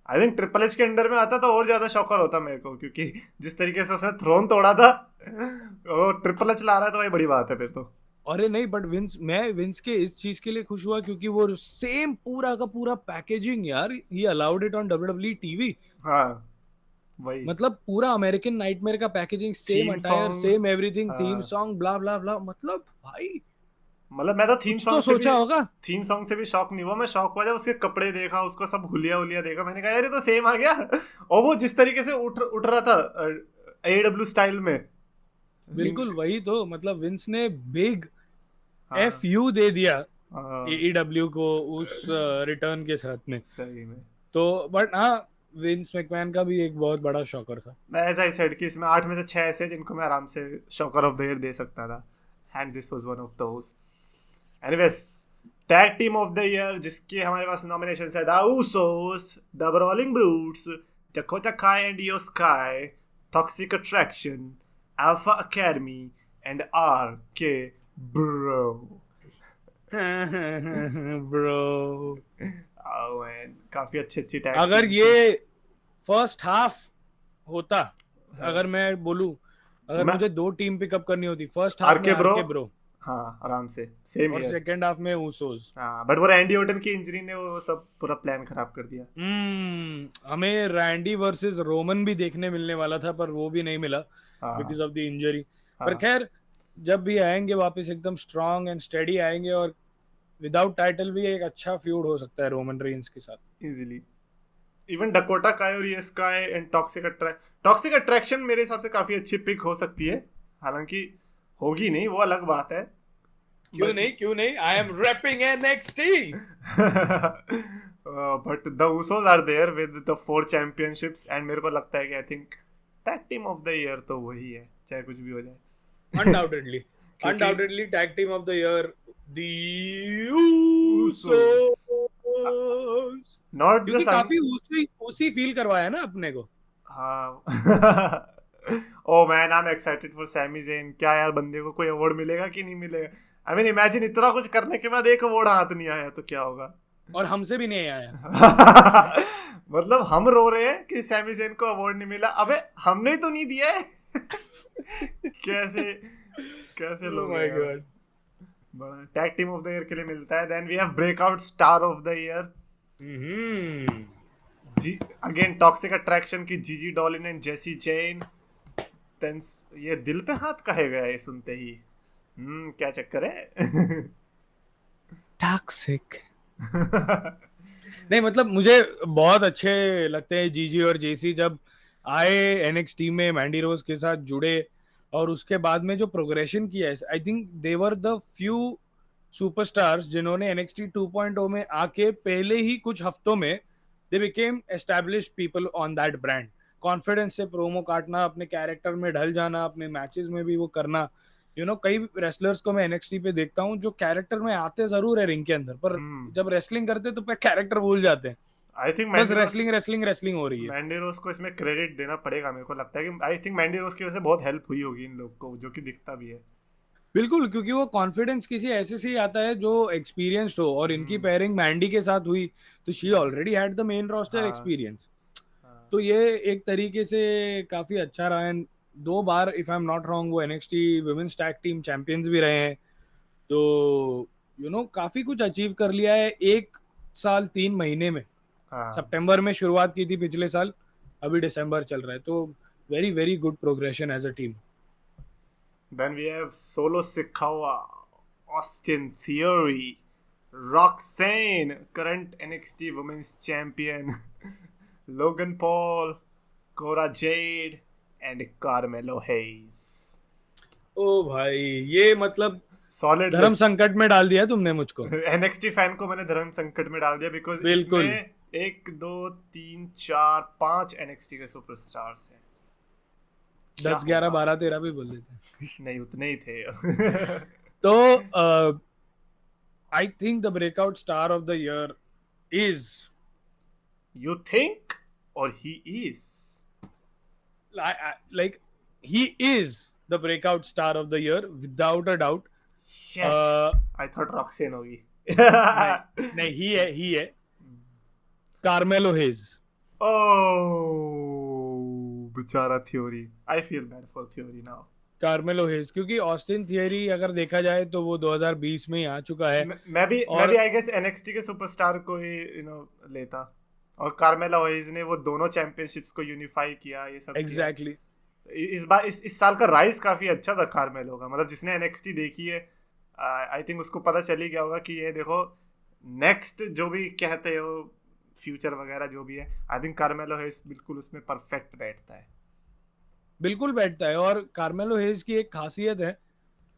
आई थिंक ट्रिपल एच के अंडर में आता तो और ज्यादा शॉकर होता मेरे को, क्योंकि जिस तरीके से उसने थ्रोन तोड़ा था, वो ट्रिपल एच ला रहा है तो भाई बड़ी बात है फिर तो। अरे नहीं, बट मैं विंस के इस चीज के लिए खुश हुआ क्योंकि वो सेम पूरा का पूरा पैकेजिंग यार, he allowed it on WWE TV. हाँ वही। मतलब पूरा अमेरिकन नाइटमेयर का packaging, same theme attire, song. Same everything, theme हाँ, सॉन्ग, ब्ला ब्ला ब्ला, मतलब भाई मतलब मैं तो कुछ तो सोचा होगा। थीम सॉन्ग से भी शॉक नहीं हुआ, मैं शॉक हुआ जब उसके कपड़े देखा, उसको सब हुलिया हुलिया देखा, मैंने कहा यार ये तो सेम आ गया। और वो जिस तरीके से उठ रहा था एडब्ल्यू स्टाइल में। बिल्कुल वही तो, मतलब विंस ने बिग हाँ। एफ यू दे दिया हाँ, एईडब्ल्यू को उस रिटर्न के साथ में। सही में। तो बट हाँ, विंस मैकमैन का भी एक बहुत बड़ा शॉकर था। मैं ऐसा ही सेड कि इसमें 8 में से 6 ऐसे हैं जिनको मैं आराम से शॉकर ऑफ द ईयर दे सकता था, and this was one of those. Anyways, tag team of the year जिसके हमारे पास नॉमिनेशन है: the Usos, the Brawling Brutes, Dakota Kai and Iyo Sky, Toxic Attraction, Alpha Academy and R K bro. Bro, काफी अच्छी अच्छी tag अगर team थी। ये फर्स्ट हाफ होता, हाँ, अगर मैं बोलूं, अगर मैं मुझे दो टीम पिकअप करनी होती, फर्स्ट हाफ आर में के ब्रो। आरके ब्रो हाँ, आराम से सेम और ईयर। सेकंड हाफ में ऊसोस। हाँ, बट वो रैंडी ओटन की इंजरी ने वो सब पूरा प्लान खराब कर दिया। हमें रैंडी वर्सेस रोमन भी देखने मिलने वाला था, पर वो भी नहीं मिला हाँ। Because of the injury. पर हाँ, खैर, जब भी आएंगे वापस एकदम स्ट्रांग एंड स्टेडी आएंगे, और विदाउट टाइटल भी एक अच्छा फ्यूड हो सकता है रोमन रेंस के साथ। इजीली। इवन डकोटा काय और ये स्काई एंड टॉक्सिक अट्रैक्शन मेरे हिसाब से काफी अच्छी पिक हो सकती है, हालांकि होगी नहीं वो अलग बात है। क्यों नहीं, क्यों नहीं, I am wrapping NXT. But the Usos are there with the 4 championships, and मेरे को लगता है कि I think tag team of the year तो वही है, चाहे कुछ भी हो जाए। अनडाउटेडली, क्योंकि undoubtedly tag team of the year the Usos Usos, not क्योंकि जस्ट काफी उसी उसी फील करवाया ना अपने को। हाँ। Oh man, I am excited for Sami Zayn. क्या यार, बंदे को कोई अवार्ड मिलेगा कि नहीं मिलेगा? आई मीन इमेजिन, इतना कुछ करने के बाद एक अवार्ड हाथ नहीं आया तो क्या होगा। और हमसे भी नहीं आया। मतलब हम रो रहे हैं कि सैमी ज़ेन को अवार्ड नहीं मिला, अबे हमने तो नहीं दिया है। कैसे कैसे लोग माय हैं यार। गॉड। बड़ा tag team of the year के लिए मिलता है। Then we have breakout star of the year. जी, अगेन टॉक्सिक अट्रैक्शन की Gigi डॉलिन and JC gen. Then ये दिल पे हाथ कहे गया ये सुनते ही। क्या चक्कर है? टॉक्सिक। नहीं, मतलब मुझे बहुत अच्छे लगते हैं जीजी और जेसी, जब आए एनएक्सटी में मैंडी रोज के साथ जुड़े, और उसके बाद में जो प्रोग्रेशन किया है, I think they were the few superstars जिन्होंने एनएक्सटी 2.0 में आके पहले ही कुछ हफ्तों में they became established people on that brand. Confidence से प्रोमो काटना, अपने कैरेक्टर में ढल जाना, अपने मैचेस में भी वो करना। कई रेसलर्स को मैं एनएक्सटी पे देखता हूँ जो कैरेक्टर में आते जरूर है रिंग के अंदर, पर जब रेसलिंग करते तो कैरेक्टर भूल जाते हैं। आई थिंक बस रेसलिंग रेसलिंग रेसलिंग हो रही है। मैंडी रोज को इसमें क्रेडिट देना पड़ेगा, मेरे को लगता है कि आई थिंक मैंडी रोज की वजह से बहुत हेल्प हुई होगी इन लोग को, जो कि दिखता भी है। बिल्कुल, क्योंकि वो कॉन्फिडेंस किसी ऐसे से ही आता है जो एक्सपीरियंस्ड हो, और इनकी पेयरिंग मैंडी के साथ हुई तो she already had the main roster experience. तो ये एक तरीके से काफी अच्छा रहा है। 2 बार if I am not wrong वो NXT women's tag team champions भी रहे हैं। तो काफी कुछ अचीव कर लिया है 1 साल 3 महीने में। सितंबर में शुरुआत की थी पिछले साल, अभी दिसंबर चल रहा है, तो very very good progression as a team. Then we have Solo Sikoa, Austin Theory, Roxanne, current NXT Women's Champion, Logan Paul, Cora Jade and Carmelo Hayes. ओ भाई, ये मतलब सॉलिड धर्म लिस्ट. संकट में डाल दिया तुमने मुझको. NXT फैन को मैंने धर्म संकट में डाल दिया बिकॉज बिल्कुल. इसमें 1 2 3 4 5 NXT के सुपरस्टार्स हैं. 10 11 12 13 भी बोल देते. नहीं उतने ही थे. तो I think the breakout star of the year is, You think or he is? like he is the breakout star of the year without a doubt. Shit. I thought Roxanne होगी. नहीं, ही है कार्मेलो हेज. Oh, बेचारा theory. I feel bad for Theory now. कार्मेलो hedge, क्योंकि Austin theory अगर देखा जाए तो वो 2020 में ही आ चुका है. मैं भी आई गेस NXT के सुपरस्टार को ही लेता. और कार्मेलो हेज ने वो दोनों चैंपियनशिप्स को यूनिफाई किया, ये सब. एग्जैक्टली. इस बार इस साल का राइज काफी अच्छा था कार्मेलो का. मतलब जिसने NXT देखी है, आई थिंक उसको पता चल ही गया होगा कि ये देखो नेक्स्ट जो भी कहते हो फ्यूचर वगैरह जो भी है, आई थिंक कार्मेलो हेज बिल्कुल उसमें परफेक्ट बैठता है. बिल्कुल बैठता है. और कार्मेलो हेज की एक खासियत है,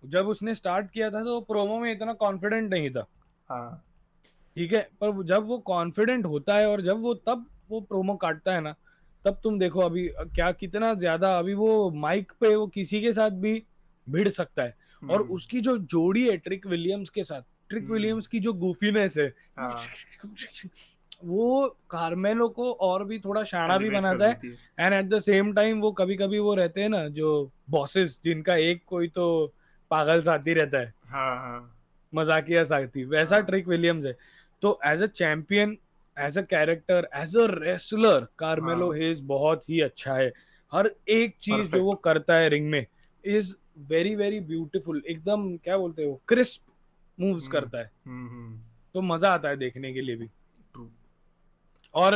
जब उसने स्टार्ट किया था तो प्रोमो में इतना कॉन्फिडेंट नहीं था. हाँ. ठीक है, पर जब वो कॉन्फिडेंट होता है और जब वो प्रोमो काटता है ना, तब तुम देखो अभी क्या कितना ज्यादा अभी वो माइक पे वो किसी के साथ भी भिड़ सकता है. और उसकी जो जोड़ी है ट्रिक विलियम्स के साथ, ट्रिक विलियम्स की जो गुफीनेस है, वो कार्मेलो को और भी थोड़ा शाना भी बनाता है. And at the same time वो कभी कभी वो रहते हैं ना जो बॉसेस, जिनका एक कोई तो पागल साथी रहता है, मजाकिया साथी, वैसा ट्रिक विलियम्स है. तो as a champion, as a character, as a wrestler, Carmelo has बहुत ही अच्छा है. हर एक चीज जो वो करता है रिंग में इज वेरी वेरी ब्यूटीफुल. एकदम क्या बोलते हो, क्रिस्प मूव्स करता है. तो मजा आता है देखने के लिए भी. और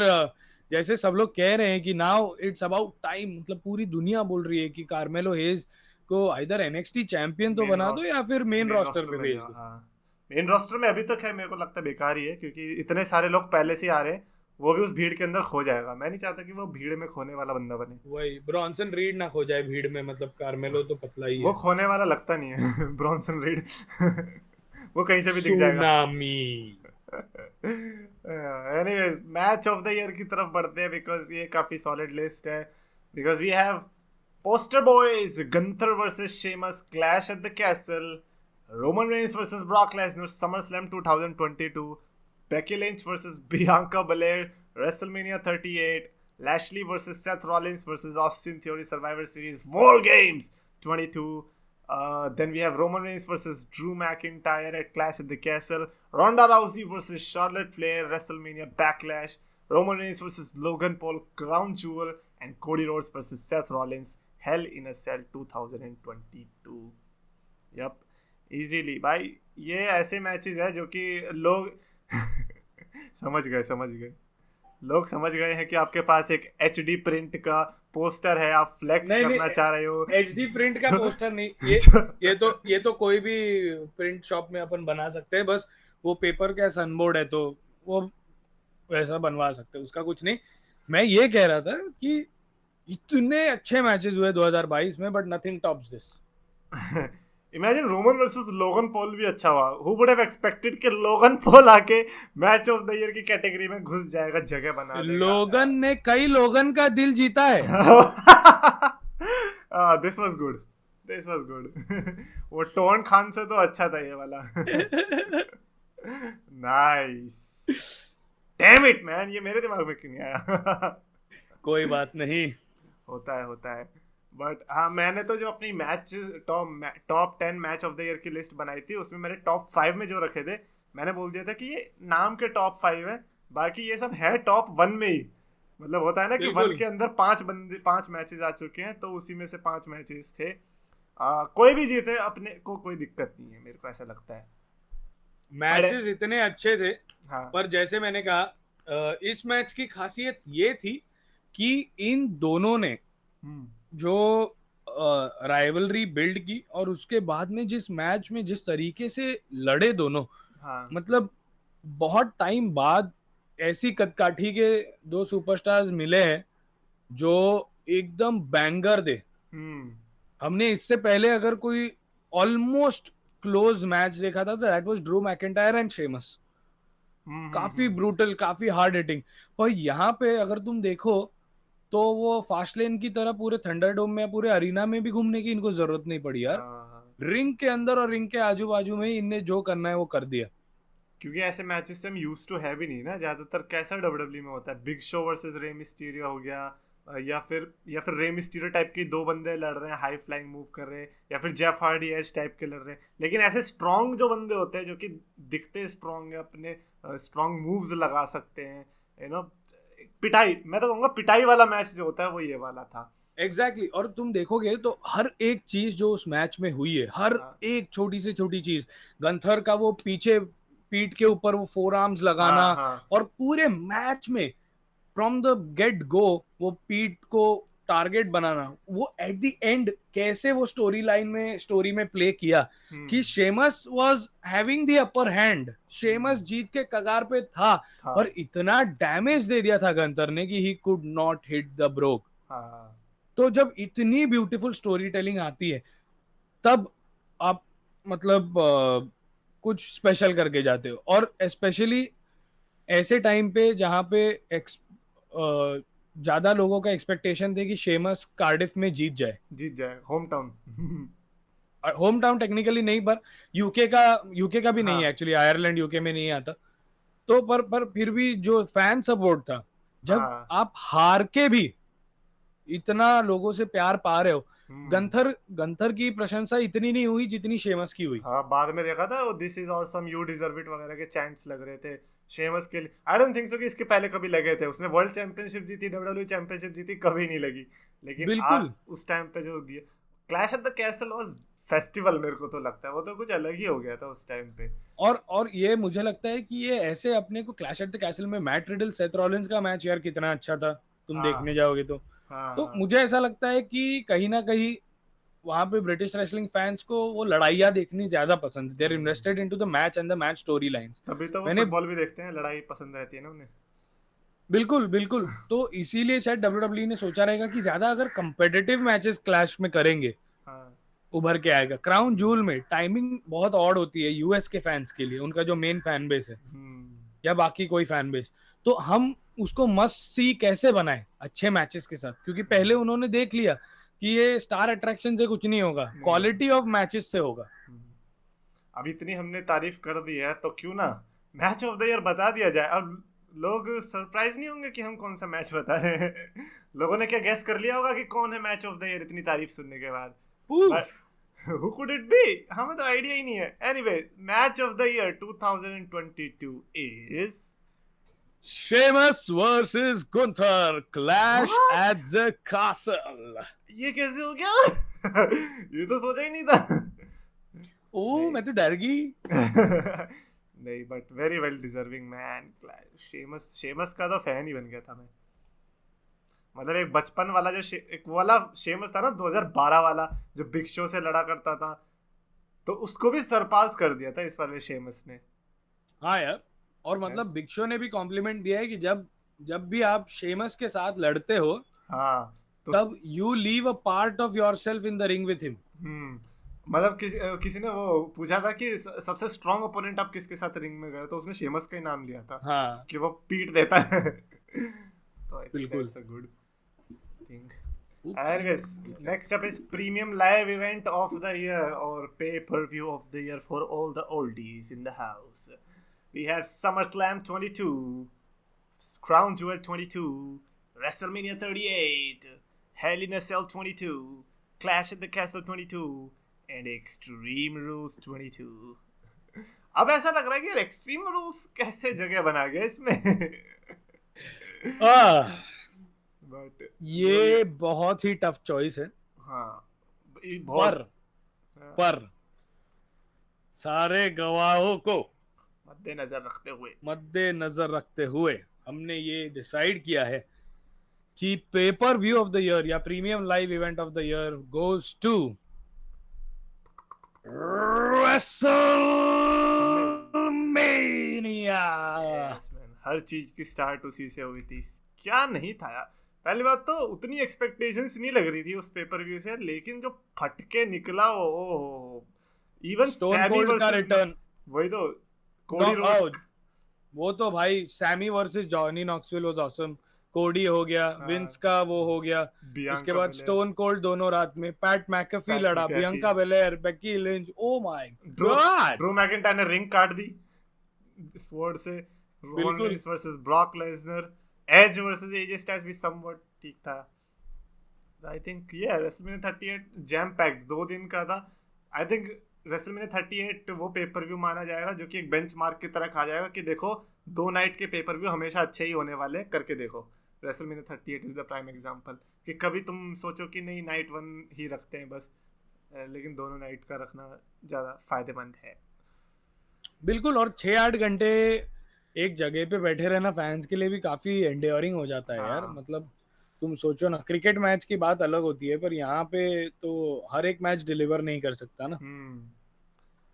जैसे सब लोग कह रहे हैं कि नाउ इट्स अबाउट टाइम, मतलब पूरी दुनिया बोल रही है कि कार्मेलो हेज को आइदर NXT चैंपियन तो बना दो या फिर मेन रोस्टर पे भेज दो. मेन रोस्टर में अभी तक है, मेरे को लगता है बेकार ही है, क्योंकि इतने सारे लोग पहले से आ रहे हैं. वो भी उस भीड़ के अंदर खो जाएगा. मैं नहीं चाहता कि वो भीड़ में खोने वाला बंदा बने. वही ब्रॉन्सन रीड ना खो जाए भीड़ में. मतलब कार्मेलो तो पतला ही है. वो खोने वाला लगता नहीं है. ब्रॉन्सन रीड वो कहीं से भी दिख जाएगा. Tsunami. Anyways, match of the year की तरफ बढ़ते हैं बिकॉज ये काफी सॉलिड लिस्ट है. Because we have poster boys, Gunther versus Sheamus, Clash at the Castle, Roman Reigns versus Brock Lesnar, SummerSlam 2022, Becky Lynch versus Bianca Belair, WrestleMania 38, Lashley versus Seth Rollins versus Austin Theory, Survivor Series, War Games 22. Then we have Roman Reigns versus Drew McIntyre at Clash at the Castle, Ronda Rousey versus Charlotte Flair, WrestleMania Backlash, Roman Reigns versus Logan Paul, Crown Jewel, and Cody Rhodes versus Seth Rollins, Hell in a Cell 2022. Yup. Easily भाई, ये ऐसे matches है जो कि लोग समझ गए. लोग समझ गए हैं कि आपके पास एक HD प्रिंट का पोस्टर है, आप फ्लेक्स करना चाह रहे हो. HD प्रिंट का पोस्टर नहीं, ये तो कोई भी प्रिंट शॉप में अपन बना सकते हैं. बस वो पेपर का सनबोर्ड है तो वो वैसा बनवा सकते हैं, उसका कुछ नहीं. मैं ये कह रहा था कि इतने अच्छे मैचेस हुए 2022 में, but nothing tops this. Imagine Roman versus Logan Paul भी अच्छा हुआ. हु वुड हैव एक्सपेक्टेड कि लोगन पॉल आके मैच ऑफ द ईयर की कैटेगरी में घुस जाएगा, जगह बना देगा. लोगन ने कई लोगन का दिल जीता है. This was good. वो टोन खान से तो अच्छा था ये वाला. नाइस. डैम इट मैन, ये मेरे दिमाग में क्यों नहीं आया. कोई बात नहीं, होता है. बट हाँ, मैंने तो जो अपनी match top 10 match of the year की लिस्ट बनाई थी, उसमें मैंने टॉप 5 में जो रखे थे, मैंने बोल दिया था कि ये नाम के टॉप 5 है, बाकी ये सब है टॉप 1 में ही. मतलब होता है ना कि 1 के अंदर 5 मैचेस आ चुके हैं, तो उसी में से 5 मैचेस थे. कोई भी जीते अपने को कोई दिक्कत नहीं है, मेरे को ऐसा लगता है. मैचेस इतने अच्छे थे. हाँ. पर जैसे मैंने कहा, इस मैच की खासियत ये थी कि इन दोनों ने जो राइवलरी बिल्ड की, और उसके बाद में जिस मैच में जिस तरीके से लड़े दोनों, हाँ. मतलब बहुत टाइम बाद ऐसी कदकाठी के दो सुपरस्टार्स मिले हैं जो एकदम बैंगर दे। हमने इससे पहले अगर कोई ऑलमोस्ट क्लोज मैच देखा था तो that was Drew McIntyre and Sheamus. काफी ब्रूटल, काफी हार्ड हिटिंग। और यहाँ पे अगर तुम देखो तो वो फास्ट लेन की तरह पूरे थंडरडोम में, पूरे अरीना में भी घूमने की इनको जरूरत नहीं पड़ी यार। रिंग के अंदर और रिंग के आजू बाजू में ही इनने जो करना है वो कर दिया। क्योंकि ऐसे मैचेस से हम यूज टू है भी नहीं ना, ज्यादातर कैसा डब्ल्यूडब्ल्यू में होता है, big show versus Rey Mysterio हो गया, या फिर रे मिस्टीरियो टाइप के दो बंदे लड़ रहे हैं, हाई फ्लाइंग मूव कर रहे हैं, या फिर जेफ हार्डी एज टाइप के लड़ रहे हैं। लेकिन ऐसे स्ट्रॉन्ग जो बंदे होते हैं जो कि दिखते स्ट्रॉन्ग है, अपने स्ट्रॉन्ग मूव्स लगा सकते हैं, यू नो, पिटाई, मैं तो कहूँगा पिटाई वाला मैच जो होता है वो ये वाला था। एग्जैक्टली और तुम देखोगे तो हर एक चीज जो उस मैच में हुई है, हर एक छोटी से छोटी चीज, गंथर का वो पीछे पीठ के ऊपर वो फोर आर्म्स लगाना, और पूरे मैच में फ्रॉम द गेट गो वो पीठ को टारगेट बनाना, वो एट द एंड कैसे वो स्टोरी में प्ले किया कि Sheamus was having the upper hand, Sheamus जीत के कगार पे था और इतना डैमेज दे दिया था गंथर ने कि he could not hit the broke. तो जब इतनी ब्यूटीफुल स्टोरी टेलिंग आती है तब आप मतलब कुछ स्पेशल करके जाते हो। और स्पेशली ऐसे टाइम पे जहां पे ज्यादा लोगों का एक्सपेक्टेशन थे कि शेमस कार्डिफ में जीत जाए home town. Home town technically नहीं, पर यूके का भी नहीं है एक्चुअली, आयरलैंड यूके में नहीं आता। तो पर फिर भी जो फैन सपोर्ट था, जब आप हार के भी इतना लोगों से प्यार पा रहे हो, गंथर की प्रशंसा इतनी नहीं हुई जितनी शेमस की हुई। हाँ, बाद में देखा था this is awesome, you deserve it वगैरह के चैंट्स लग रहे थे शेमस के लिए। आई डोंट थिंक सो कि इसके पहले कभी लगे थे। उसने वर्ल्ड चैंपियनशिप जीती, डब्ल्यूडब्ल्यूई चैंपियनशिप जीती, कभी नहीं लगी। लेकिन बिल्कुल उस टाइम पे जो दिया clash at the castle was festival, मेरे को तो लगता है वो तो कुछ अलग ही हो गया था उस टाइम पे। और ये मुझे लगता है कि ये ऐसे अपने को क्लैश एट द कैसल में मैट रिडल सेथ रॉलिंस का मैच यार कितना अच्छा था, तुम देखने जाओगे तो मुझे ऐसा लगता है कि कहीं ना कहीं वहां पे ब्रिटिश रेसलिंग फैंस को वो लड़ाइयाँ देखनी ज्यादा पसंद है। They are invested into the match and the match storylines. तभी तो वो फुटबॉल भी देखते हैं, लड़ाई पसंद रहती है ना उन्हें। बिल्कुल बिल्कुल। तो इसीलिए शायद डब्ल्यूडब्ल्यूई ने सोचा रहेगा कि ज्यादा अगर कंपेटिटिव मैचेस क्लैश में करेंगे उभर के आएगा। क्राउन जूल में टाइमिंग बहुत ऑड होती है यूएस के फैंस के लिए, उनका जो मेन फैन बेस है या बाकी कोई फैन बेस, तो हम उसको मस्ट सी कैसे बनाए अच्छे मैचेस के साथ, क्योंकि पहले उन्होंने देख लिया कि ये स्टार अट्रैक्शन से कुछ नहीं होगा, क्वालिटी ऑफ मैचेस से होगा। अब इतनी हमने तारीफ कर दी है तो क्यों ना मैच ऑफ द ईयर बता दिया जाए। अब लोग सरप्राइज नहीं होंगे कि हम कौन सा मैच बता रहे हैं। लोगों ने क्या गेस कर लिया होगा कि कौन है मैच ऑफ द ईयर इतनी तारीफ सुनने के बाद। Who could it be? हमें तो आइडिया ही नहीं है। Anyway, match of the year 2022 is Sheamus versus Gunther, Clash at the Castle। ये कैसे हो गया? ये तो सोचा ही नहीं था। ओह, मैं तो डर गई। नहीं, but very well deserving man. Sheamus का तो फैन ही बन गया था मैं। मतलब एक बचपन वाला जो एक वाला शेमस था ना 2012 वाला, जो बिग शो से लड़ा करता था, तो उसको भी सरपास कर दिया था इस वाले शेमस ने। हाँ यार, और मतलब बिग शो ने भी कॉम्प्लीमेंट दिया है कि जब भी आप शेमस के साथ लड़ते हो, हाँ, तो तब you leave a part of yourself in the ring with him. मतलब किसी ने वो पूछा था कि सबसे स्ट्रॉन्ग ओपोनेंट आप किसके साथ रिंग में गए, तो उसने शेमस का ही नाम लिया था। हाँ, कि वो पीट देता है। तो I think that's a good thing. Anyways, next up is premium live event of the year or pay-per-view of the year for all the oldies in the house. We have SummerSlam 22, Crown Jewel 22, WrestleMania 38, Hell in a Cell 22, Clash at the Castle 22, and Extreme Rules 22. अब ऐसा लग रहा है कि Extreme Rules कैसे जगह बना गया इसमें। But ये बहुत ही टफ चॉइस है। हाँ, पर सारे गवाहों को मद्देनजर रखते हुए हमने ये डिसाइड किया है कि pay per view of the year या premium live event of the year goes to WrestleMania। हर चीज की स्टार्ट उसी से हुई थी। क्या नहीं था यार। पहली बात तो उतनी एक्सपेक्टेशंस नहीं लग रही थी उस पेपर व्यू से, लेकिन जो फटके निकला oh, even Stone Sami Cold का वर्सेस, रिटर्न, वही तो, कोडी रोड्स। वो तो भाई Sami versus Johnny Knoxville was awesome. Cody हो गया, विंस का वो हो गया, उसके बियांका बाद बेलेर, स्टोन कोल्ड दोनों रात में, पैट मैकेफी पैट लड़ा, McAfee, Bianca Belair, Becky Lynch, oh my Drew God. Drew McIntyre ने रिंग काट दी स्वॉर्ड से। रोमन बिल्कुल। Reigns versus Brock Lesnar, Edge versus AJ Styles भी समवट ठीक था। आई थिंक ये रेसलमेनिया 38 जैम पैक्ड 2 दिन का था। आई थिंक रेसलमेनिया 38 वो पेपर व्यू माना जाएगा जो कि एक बेंचमार्क की तरह कहा जाएगा कि देखो 2 नाइट के पेपर व्यू हमेशा अच्छे ही होने वाले हैं, करके देखो। WrestleMania 38 is the prime example कि कभी तुम सोचो कि नहीं नाइट 1 ही रखते हैं बस, लेकिन दोनों नाइट का रखना ज़्यादा फायदेमंद है। बिल्कुल, और 6-8 घंटे एक जगह पे बैठे रहना फैंस के लिए भी काफी एंडियरिंग हो जाता है यार। मतलब तुम सोचो ना, क्रिकेट मैच की बात अलग होती है, पर यहाँ पे तो हर एक मैच डिलीवर नहीं कर सकता ना,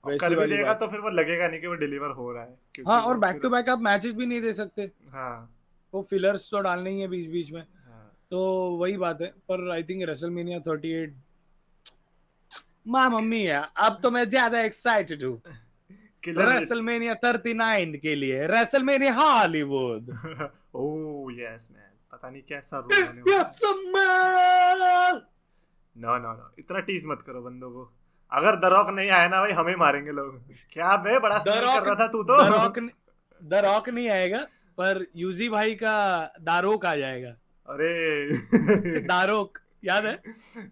और वैसी कर भी वाली देगा बात। तो फिर वो लगेगा नहीं कि वो डिलीवर हो रहा है, क्योंकि हाँ, और वो बैक फिर टू बैक आप मैचेस भी नहीं दे सकते, हाँ वो फिलर्स तो डालने ही है बीच बीच में। हाँ तो वही बात है। पर आई थिंक रेसलमेनिया 38 माँ मम्मी है, अब तो मैं ज्यादा एक्साइटेड हूँ किलर। रेसलमेनिया 39 के लिए, WrestleMania Hollywood. Oh yes man, पता नहीं कैसा रोल होने वाला है। नो नो नो, इतना टीज मत करो बंदों को। अगर द रॉक नहीं आया ना भाई, हमें मारेंगे लोग। क्या बे, बड़ा स्मेल कर रहा था तू तो। द रॉक नहीं आएगा, पर यूजी भाई का दारोक आ जाएगा। अरे दारोक याद है?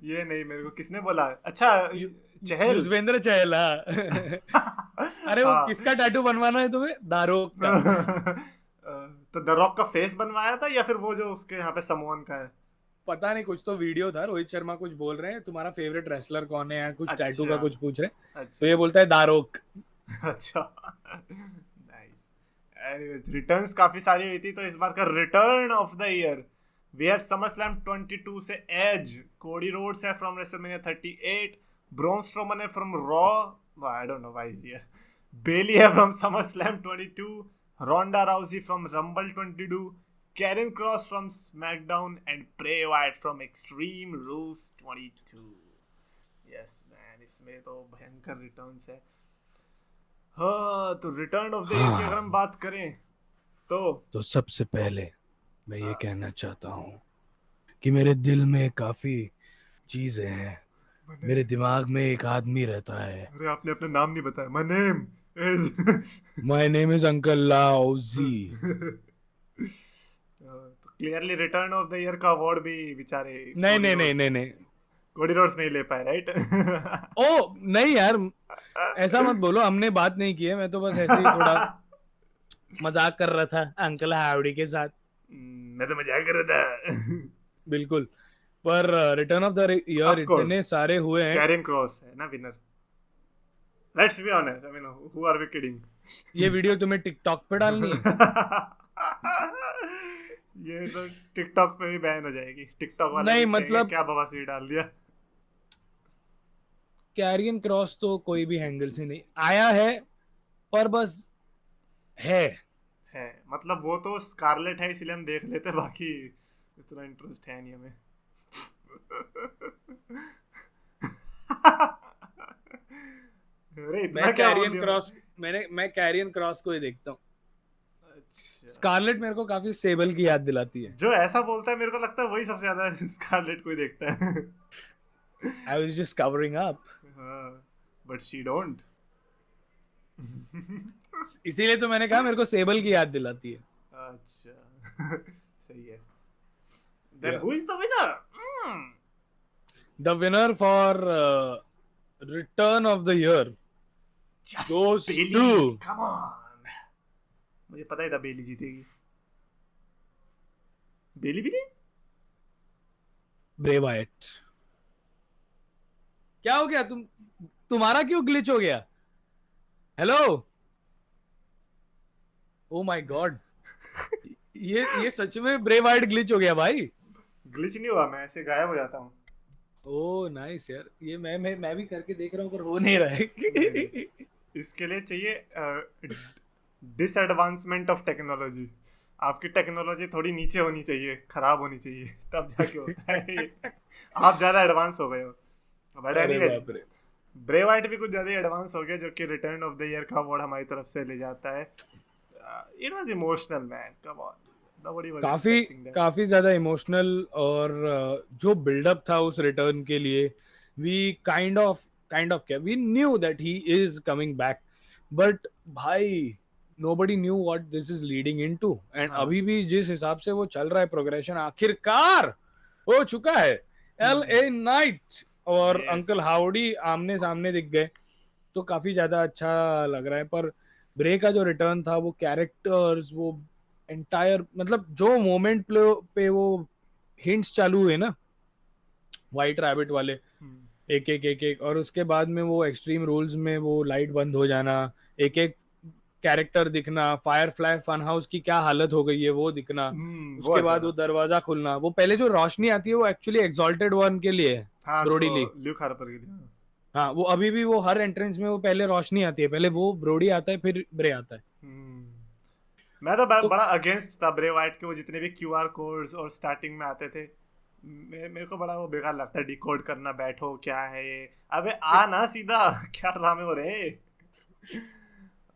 ये नहीं, मेरे को किसने बोला? अच्छा, चहल। युजवेंद्र चहल। अरे वो हाँ। किसका टैटू बनवाना है तुम्हें? दारोक का। तो द रॉक का फेस बनवाया था या फिर वो जो उसके यहाँ पे समोन का है? पता नहीं, कुछ तो वीडियो था, रोहित शर्मा कुछ बोल रहे हैं तुम्हारा फेवरेट रेसलर कौन है, कुछ टैटू का अच्छा कुछ पूछ रहे हैं, तो अच्छा ये बोलता है दारोक। अच्छा, नाइस। एनीवेज, रिटर्न्स काफी सारी हुई थी, तो इस बार का return of the year we have SummerSlam 22 से एज, कोडी रोड्स है फ्रॉम रेसलमेनिया 38, ब्रॉन स्ट्रोमन है from Raw, I don't know why is here, Bayley है from SummerSlam 22, Ronda Rousey from Rumble 22, Karrion Kross from SmackDown and Bray Wyatt from Extreme Rules 22। Yes man, इसमें तो भयंकर returns है। हाँ, तो return of the year की अगर हम बात करें तो सबसे पहले मैं ये कहना चाहता हूँ कि मेरे दिल में काफी चीजें हैं, मेरे दिमाग में एक आदमी रहता है। अरे आपने अपना नाम नहीं बताया। My name is my name is uncle लाउजी। तो clearly return of the year का अवार्ड भी बेचारे नहीं नहीं नहीं नहीं नहीं, कोडी रोड्स नहीं ले पाए, राइट? ओ नहीं यार, ऐसा मत बोलो, हमने बात नहीं की है, मैं तो बस ऐसे ही थोड़ा मजाक कर रहा था अंकल हावड़ी के साथ। मैं तो मजाक कर रहा था। बिल्कुल, पर रिटर्न ऑफ द ईयर इतने सारे हुए हैं। कैरन क्रॉस है ना winner. Let's be honest, I mean who are we kidding? ये वीडियो तुम्हें टिकटॉक पे डालनी है? ये तो टिकटॉक पे भी बैन हो जाएगी। टिकटॉक वाले नहीं, भी कहेंगे, मतलब क्या बवासीर डाल दिया। कैरियन क्रॉस तो कोई भी एंगल से नहीं आया है, पर बस है मतलब वो तो स्कारलेट है इसलिए हम देख लेते, बाकी इतना इंटरेस्ट है नहीं हमें। अरे इतना क्या बोल दिया मैं कैरियन क्रॉस को ही देखता हूँ। अच्छा, स्कारलेट मेरे को काफी सेबल की याद दिलाती है। जो ऐसा बोलता है मेरे को लगता है वही सबसे ज्यादा स्कारलेट को ही देखता है। I was just covering up, but she don't. इसीलिए तो मैंने कहा मेरे को सेबल की याद दिलाती है। अच्छा, सही है। Then who is the winner? The winner for return of the year goes to, come on, मुझे पता ही था बेली जीतेगी। बेली भी नहीं? Bray Wyatt. क्या हो गया? तुम्हारा क्यों ग्लिच हो गया? हेलो, ओ माय गॉड, ये सच में ब्रे वाइट ग्लिच हो गया भाई। ग्लिच नहीं हुआ, मैं ऐसे गायब हो जाता हूँ। ओह नाइस यार, ये मैं भी करके देख रहा हूँ पर हो नहीं रहा है। इसके लिए चाहिए डिसएडवांसमेंट ऑफ टेक्नोलॉजी। आपकी टेक्नोलॉजी थोड़ी नीचे होनी चाहिए, खराब होनी चाहिए, तब जाके होता है ये। आप ज्यादा एडवांस हो गए हो। बट अरे एनीवेज, बाप रे, ब्रे वाइट भी कुछ ज्यादा एडवांस हो गया, जो कि रिटर्न ऑफ द ईयर का अवार्ड हमारी तरफ से ले जाता है। It was emotional man, come on, nobody was काफी एक्सपेक्टिंग दैट। काफी ज्यादा इमोशनल। और जो बिल्डअप था उस रिटर्न के लिए, वी काइंड ऑफ क्या, we knew that he is coming back, but भाई nobody knew what this is leading into, and हाँ। अभी भी जिस हिसाब से वो चल रहा है प्रोग्रेशन आखिरकार हो चुका है। LA नाइट और Yes. अंकल हाउडी आमने सामने दिख गए, तो काफी ज्यादा अच्छा लग रहा है। पर ब्रे का जो रिटर्न था, वो कैरेक्टर्स, वो एंटायर, मतलब जो मोमेंट पे वो हिंट्स चालू हुए ना व्हाइट रैबिट वाले, एक एक, और उसके बाद में वो एक्सट्रीम रूल्स में वो लाइट बंद हो जाना, एक एक कैरेक्टर दिखना, फायरफ्लाई फन हाउस की क्या हालत हो गई है वो दिखना, वो उसके अच्छा बाद वो था। दरवाजा खुलना, वो पहले जो रोशनी आती है वो एक्चुअली एक्सॉल्टेड वन के लिए है, हाँ, ब्रोडी तो ली। ल्यूक हार्पर के लिए। हाँ, वो अभी भी वो हर एंट्रेंस में वो पहले रोशनी आती है, पहले वो ब्रोडी आता है फिर ब्रे आता है। मैं तो तो बड़ा अगेंस्ट था ब्रे वाइट के, वो जितने भी क्यूआर कोड्स और स्टार्टिंग में आते थे, मेरे को बड़ा वो बेकार लगता है, डिकोड करना, बैठो क्या है ये, अबे आ ना सीधा, क्या ड्रामे हो रहे हैं।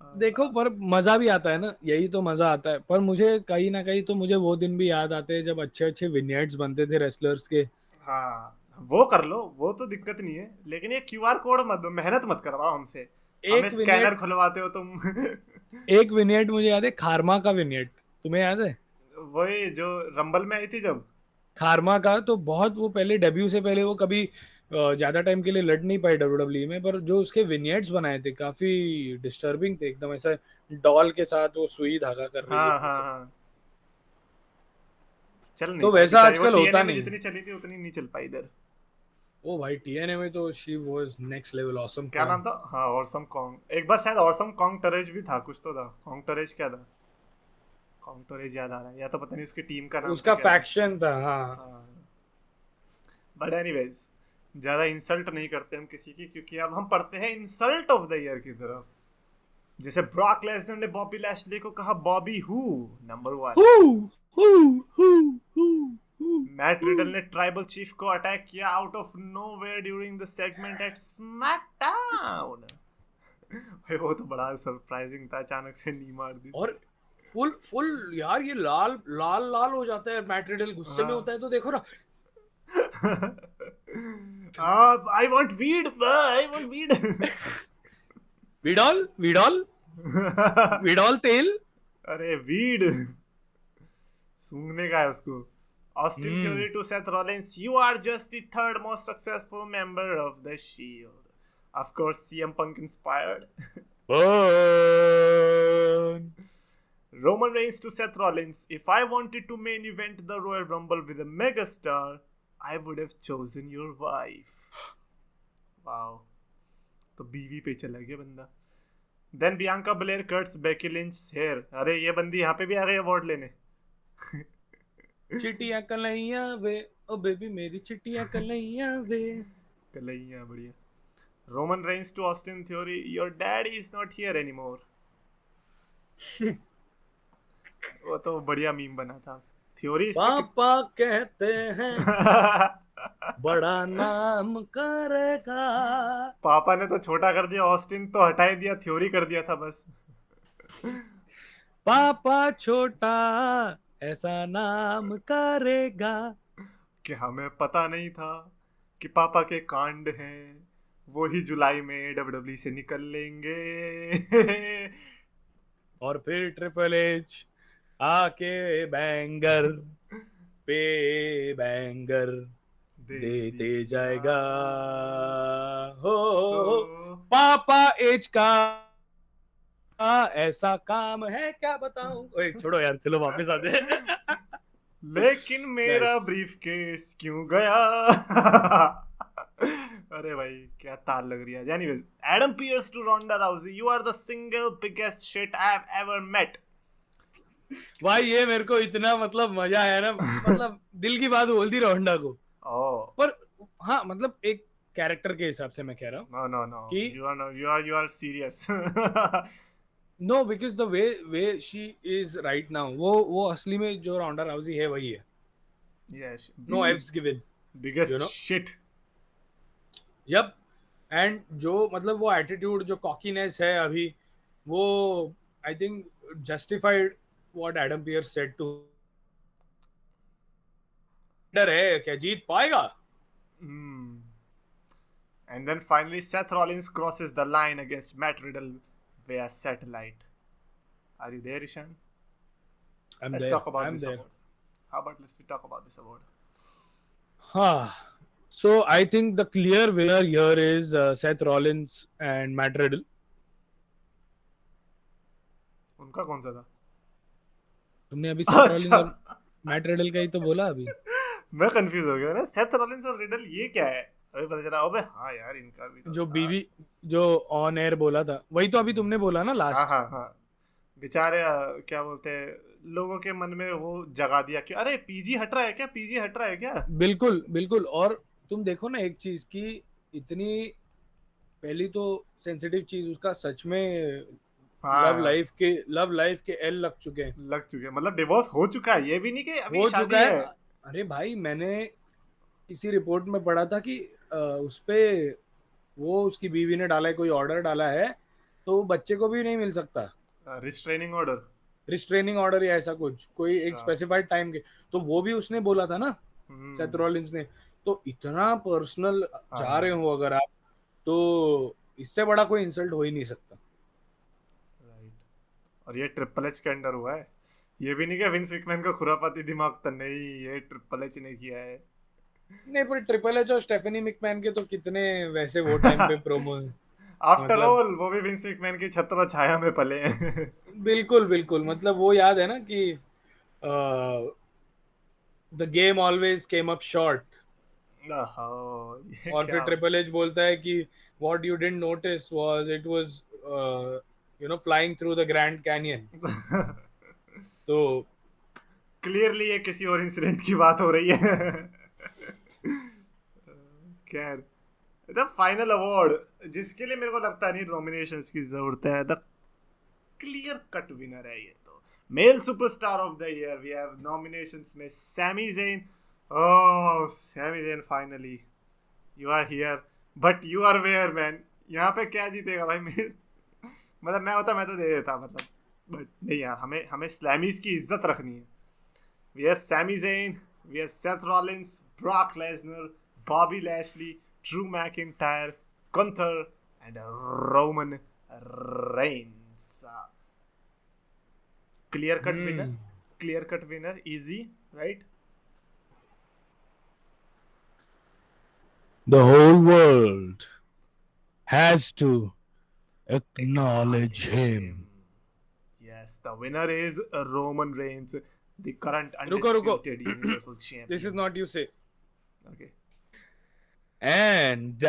देखो, पर मजा भी आता है ना, यही तो मजा आता है। पर मुझे कहीं ना कहीं तो मुझे वो दिन भी याद आते हैं जब अच्छे अच्छे विनियर्ड्स बनते थे रेसलर्स के। हाँ, वो कर लो, वो तो दिक्कत नहीं है, लेकिन ये क्यूआर कोड मत दो, मेहनत मत करवाओ हमसे, हमें एक स्कैनर विनियर्ड खुलवाते हो तुम। एक विनियर्ड मुझे याद है, खारमा का विनियर्ड, तुम्हें याद है? वही जो रंबल में आई थी जब। खारमा का तो बहुत, वो पहले डेब्यू से पहले वो कभी ज्यादा टाइम के लिए लड़ नहीं पाई डब्ल्यूडब्ल्यूई में, पर जो उसके विनियर्ड्स बनाए थे काफी डिस्टर्बिंग थे एकदम, ऐसा डॉल के साथ वो सुई धागा कर रही है हाँ वो हाँ सब। हाँ, चल नहीं तो पाई वैसा बेचारी, वो आजकल टीएनए होता में नहीं। जितनी चली थी उतनी नहीं चल पाई इधर। ओ भाई, टीएनए में तो she was next level awesome क्या नाम कॉन्ग। था? हाँ, ऑसम कॉन्ग, एक बार शायद ऑसम कॉन्ग टरेज भी था, कुछ तो था, कॉन्ग टरेज क्या था, कॉन्ग टरेज याद आ रहा है, या तो पता नहीं उसकी टीम का नाम उसका क्या था। फैक्शन था, हाँ। हाँ, बट एनीवेज, ज्यादा इंसल्ट नहीं करते हम किसी की, क्योंकि अब हम पढ़ते हैं इंसल्ट ऑफ द ईयर की तरफ। जैसे ब्रॉक लेसनर ने बॉबी लैशली को कहा Bobby who number 1। Who who who who Matt Riddle ने ट्राइबल चीफ को अटैक किया out of nowhere during the segment at SmackDown. वो तो बड़ा सरप्राइजिंग था, अचानक से नी मार दी। और फुल फुल यार, ये लाल लाल लाल हो जाता है मैट रिडल, गुस्से में होता है तो देखो ना। I want weed, I want weed. विडॉल विडॉल विडॉल तेल। अरे वीड सूंघने का है उसको। Austin Theory to Seth Rollins, you are just the third most successful member of the Shield. Of course, CM Punk inspired. Roman Reigns to Seth Rollins, if I wanted to main event the Royal Rumble with a megastar, I would have chosen your wife. Wow. तो बीवी पे चला गया बंदा। Then Bianca Belair cuts Becky Lynch's hair. अरे ये बंदी यहाँ पे भी आ गई अवार्ड लेने। चिटिया कलैया वे, ओ बेबी मेरी चिटिया कलैया वे। कलैया बढ़िया। Roman Reigns to Austin Theory, your daddy is not here anymore. वो तो बढ़िया मीम बना था। थ्योरी पापा कहते हैं बड़ा नाम करेगा। पापा ने तो छोटा कर दिया, ऑस्टिन तो हटा ही दिया, थ्योरी कर दिया था बस। पापा छोटा ऐसा नाम करेगा। कि हमें पता नहीं था कि पापा के कांड हैं, वो ही जुलाई में डब्ल्यूडब्ल्यूई से निकल लेंगे। और फिर ट्रिपल एच आके बैंगर पे बैंगर देते जाएगा। हो पापा एच का ऐसा काम है क्या बताऊं। ओए छोड़ो यार, चलो वापस आते हैं। लेकिन मेरा Nice. ब्रीफ केस क्यों गया। अरे भाई क्या ताल लग रही है। Anyways, Adam Pearce to Ronda Rousey, you are the single biggest shit I have ever met. भाई ये मेरे को इतना मतलब मजा आया ना, मतलब दिल की बात बोल दी रोंडा को। पर हाँ, मतलब एक कैरेक्टर के हिसाब से मैं कह रहा हूँ नो कि you are serious. No, because the way she is right now, वो असली में जो राउंडा राउजी है वही है. Yes, no effs given, you biggest no. Shit. Yep. And जो मतलब वो एटीट्यूड, जो कॉकीनेस है अभी, वो I think justified what Adam Pearce said to. डर है क्या जीत पाएगा. And then finally, Seth Rollins crosses the line against Matt Riddle via satellite. Are you there, Ishan? I'm Let's there. talk about I'm this there. award. How about let's we talk about this award? So I think the clear winner here is Seth Rollins and Matt Riddle. उनका कौन सा था? तुमने अभी Seth Rollins अच्छा, और Matt Riddle का ही तो बोला अभी. मैं कंफ्यूज हो गया ना. सेथ रॉलिंस और रिडल ये क्या है? अभी पता चला. अबे हाँ यार, इनका भी तो जो था. बीवी जो ऑन एयर बोला था वही तो अभी तुमने बोला ना हाँ लास्ट. हाँ हाँ. बेचारे क्या बोलते हैं, लोगों के मन में वो जगा दिया कि अरे पीजी हट रहा है क्या, पीजी हट रहा है क्या. बिल्कुल बिल्कुल. और तुम देखो ना एक चीज की, इतनी पहली तो सेंसिटिव चीज उसका सच में हाँ, लव लाइफ के एल लग चुके हैं. लग चुके हैं. मतलब डिवोर्स हो चुका है, ये भी नहीं कि अभी हो चुका शादी है. है. अरे भाई मैंने किसी रिपोर्ट में पढ़ा था कि उस पे वो उसकी बीवी ने डाला है, कोई ऑर्डर डाला है तो बच्चे को भी नहीं मिल सकता. Restraining order. रिस्ट्रेनिंग ऑर्डर या ऐसा कुछ, कोई एक अच्छा. स्पेसिफाइड टाइम के. तो वो भी उसने बोला था ना, सेथ हम्म. रॉलिंस ने. तो इतना पर्सनल जा रहे हाँ, हो अगर आप, तो इससे बड़ा कोई इंसल्ट हो ही नहीं सकता. राइट. और ये ट्रिपल एच के अंडर हुआ है. ये भी नहीं कि विंस मैकमैन का खुरापाती दिमाग था, नहीं, ये ट्रिपल एच ने किया है. नहीं, पर ट्रिपल एच और स्टेफनी मैकमैन के तो कितने वैसे वो टाइम पे प्रोमो, आफ्टर मतलब ऑल वो भी विंस मैकमैन की छत्र छाया में पले हैं. बिल्कुल बिल्कुल. मतलब वो याद है ना कि the game always came up short. ओहो, ये और फिर क्या. ट्रिपल एच बोलता है कि what you didn't notice was it was flying through the grand canyon. तो क्लियरली ये किसी और इंसिडेंट की बात हो रही है. खैर, द फाइनल अवार्ड जिसके लिए मेरे को लगता नहीं नॉमिनेशंस की जरूरत है, द क्लियर कट विनर है ये तो. Male superstar of the year we have nominations में Sami Zayn. Oh Sami Zayn, finally you are here, but you are where man. यहाँ पे क्या जीतेगा भाई मेरे. मतलब मैं होता मैं तो दे देता, मतलब. बट नहीं यार, हमें हमें स्लैमीज की इज्जत रखनी है. We have Sami Zayn, we have Seth Rollins, Brock Lesnar, Bobby Lashley, Drew McIntyre, Gunther, and Roman Reigns. Clear cut winner. Clear cut winner. Easy, right? the whole world has to acknowledge him. Yes, the winner is Roman Reigns, the current रुको रुको, undisputed Universal Champion. this is not you say. Okay. And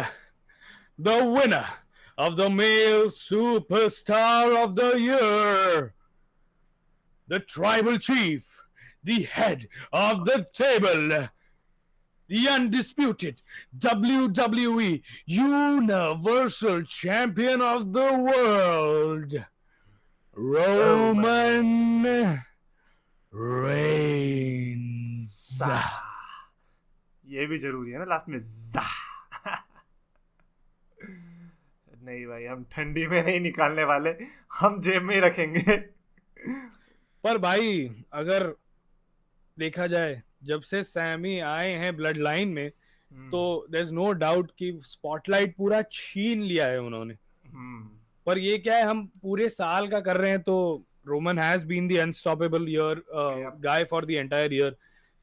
the winner of the male superstar of the year, the tribal chief, the head of the table, the undisputed WWE Universal Champion of the world, Roman Reigns. ये भी जरूरी है ना last में जा. नहीं भाई, हम ठंडी में नहीं निकालने वाले, हम जेब में ही रखेंगे. पर भाई अगर देखा जाए, जब से सैमी आए हैं ब्लड लाइन में, तो देयर इज नो डाउट कि स्पॉटलाइट पूरा छीन लिया है उन्होंने. पर ये क्या है, हम पूरे साल का कर रहे हैं, तो Roman has been the unstoppable year guy for the entire year.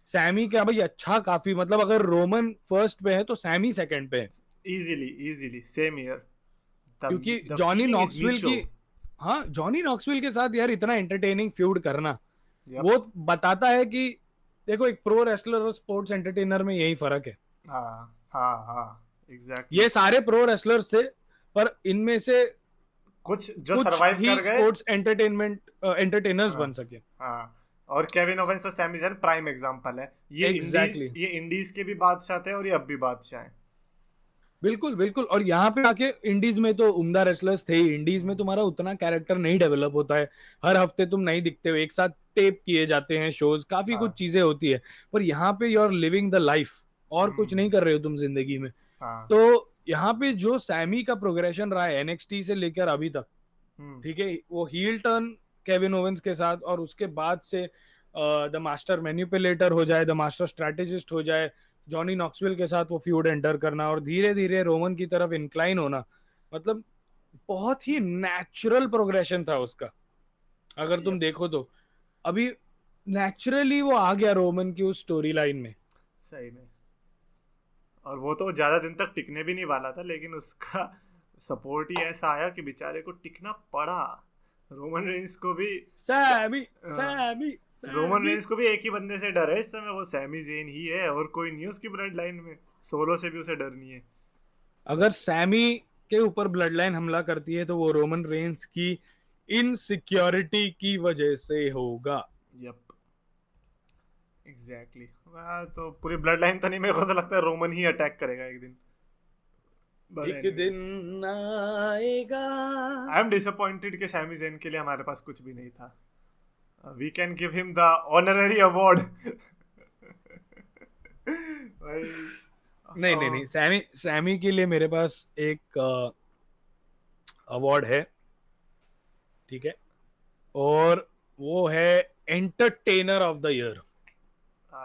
Sami क्या भाई अच्छा काफी, मतलब अगर रोमन फर्स्ट पे है तो सैमी सेकंड पे है. Easily same year. क्योंकि जॉनी नॉक्सविल की, हाँ जॉनी नॉक्सविल के साथ यार इतना एंटरटेनिंग फ्यूड करना, वो बताता है कि देखो एक प्रो रेसलर और स्पोर्ट्स एंटरटेनर में यही फर्क है. हाँ, एग्जैक्टली. ये सारे प्रो रेसलर्स थे, पर इनमें से कुछ जो सरवाइव कर गए स्पोर्ट्स एंटरटेनर्स बन सके. हाँ. और केविन ओवेंस और सैमी ज़ेन प्राइम एग्जांपल है. ये Exactly. ये इंडीज के भी बादशाह थे और ये अब भी बादशाह हैं. बिल्कुल बिल्कुल। और यहाँ पे आके इंडीज में तो उम्दा रेसलर्स थे ही, इंडीज में हम्म, तुम्हारा उतना कैरेक्टर नहीं डेवलप होता है, हर हफ्ते तुम नहीं दिखते हो, एक साथ टेप किए जाते हैं शोज, काफी कुछ हाँ चीजें होती है। पर यहाँ पे you are living the life, और कुछ नहीं हम्म, कर रहे हो तुम जिंदगी में। हाँ तो यहाँ पे जो सैमी का प्रोग्रेशन रहा है एनएक्सटी से लेकर अभी तक, हम्म, ठीक है, वो हील टर्न केविन ओवेंस के साथ, और उसके बाद से द मास्टर मैनिपुलेटर हो जाए, द मास्टर स्ट्रैटेजिस्ट हो जाए, जॉनी नॉक्सविल के साथ वो फ्यूड एंटर करना, और धीरे धीरे रोमन की तरफ इंक्लाइन होना, मतलब बहुत ही नेचुरल प्रोग्रेशन था उसका, अगर तुम यप, देखो तो। अभी नेचुरली वो आ गया रोमन की उस स्टोरी लाइन में। सही में। और वो तो ज्यादा दिन तक टिकने भी नहीं वाला था, लेकिन उसका सपोर्ट ही ऐसा आया कि बेचारे को टिकना पड़ा। रोमन रेंस को भी सैमी अ, सैमी रोमन सैमी। रेंस को भी एक ही बंदे से डर है इस समय, वो सैमी जेन ही है, और कोई नहीं है उसकी ब्लड लाइन में। सोलो से भी उसे डर नहीं है। अगर सैमी के ऊपर ब्लड लाइन हमला करती है तो वो रोमन रेंस की इनसिक्योरिटी की वजह से होगा। Yep, exactly. तो पूरी ब्लड लाइन तो नहीं, मेरे को तो लगता है रोमन ही अटैक करेगा एक दिन। बट एक एनीवेज, दिन आएगा। आई एम डिसअपॉइंटेड कि सैमी जेन के लिए हमारे पास कुछ भी नहीं था। We can give him the honorary award. भाई नहीं नहीं नहीं, सैमी सैमी के लिए मेरे पास एक अवार्ड है, ठीक है, और वो है एंटरटेनर ऑफ द ईयर।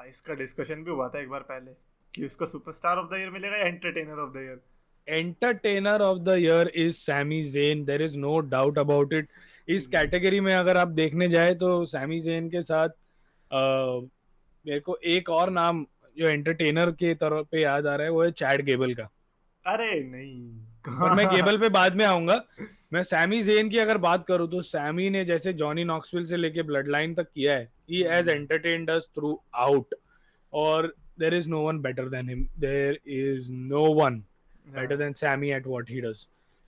इसका डिस्कशन भी हुआ था एक बार पहले कि उसको सुपरस्टार ऑफ द ईयर मिलेगा या entertainer of the year. Entertainer of the year is Sami Zayn, there is no doubt about it. इस कैटेगरी में अगर आप देखने जाए तो सैमी जेन के साथ मेरे को एक और नाम जो एंटरटेनर के तरफ पे याद आ रहा है, वो है चैड गेबल का। अरे नहीं, पर मैं गेबल कहाँ। पे बाद में आऊंगा। मैं सैमी जेन की अगर बात करूं तो सैमी ने जैसे जॉनी नॉक्सविल से लेके ब्लड लाइन तक किया है, he has hmm, entertained us throughout, और there is no one better than him, there is no one better हाँ। than Sammy at what he does.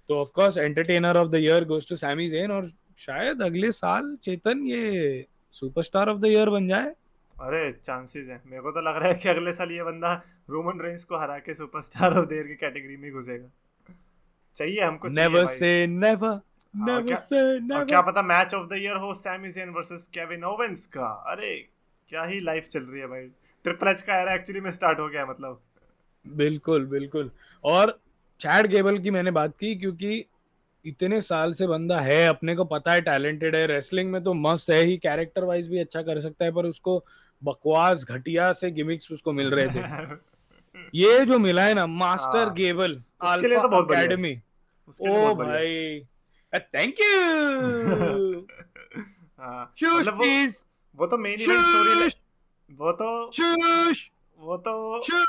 तो of course entertainer of the year goes to Sami Zayn, और शायद अगले साल चेतन ये superstar of the year बन जाए। अरे चांसेस है, मेरे को तो लग रहा है कि अगले साल ये बंदा रोमन रेंस को हरा के सुपरस्टार ऑफ द ईयर की कैटेगरी में घुसेगा। चाहिए, हमको चाहिए नेवर भाई। से नेवर, और नेवर क्या, से और क्या नेवर। पता मैच ऑफ द ईयर हो Sami Zayn versus Kevin Owens का। अरे क्या ही लाइफ चल रही है भाई। ट्रिपल एच का एरा एक्चुअली में स्टार्ट हो गया है, मतलब। बिल्कुल बिल्कुल। और चैड गेबल की मैंने बात की क्योंकि इतने साल से बंदा है, अपने को पता है टैलेंटेड है, रेसलिंग में तो मस्त है ही, कैरेक्टर वाइज भी अच्छा कर सकता है, पर उसको बकवास घटिया से गिमिक्स उसको मिल रहे थे। ये जो मिला है ना मास्टर हाँ, गेबल उसके लिए अल्फा तो बहुत बढ़िया है। एकेडमी, उसके लिए ओ बहुत बढ़िया है। भाई, थैंक यू। हाँ, शूश मतलब प्लीज, वो तो मेन इवेंट स्टोरी ले। शूश वो तो शूश वो तो शूश,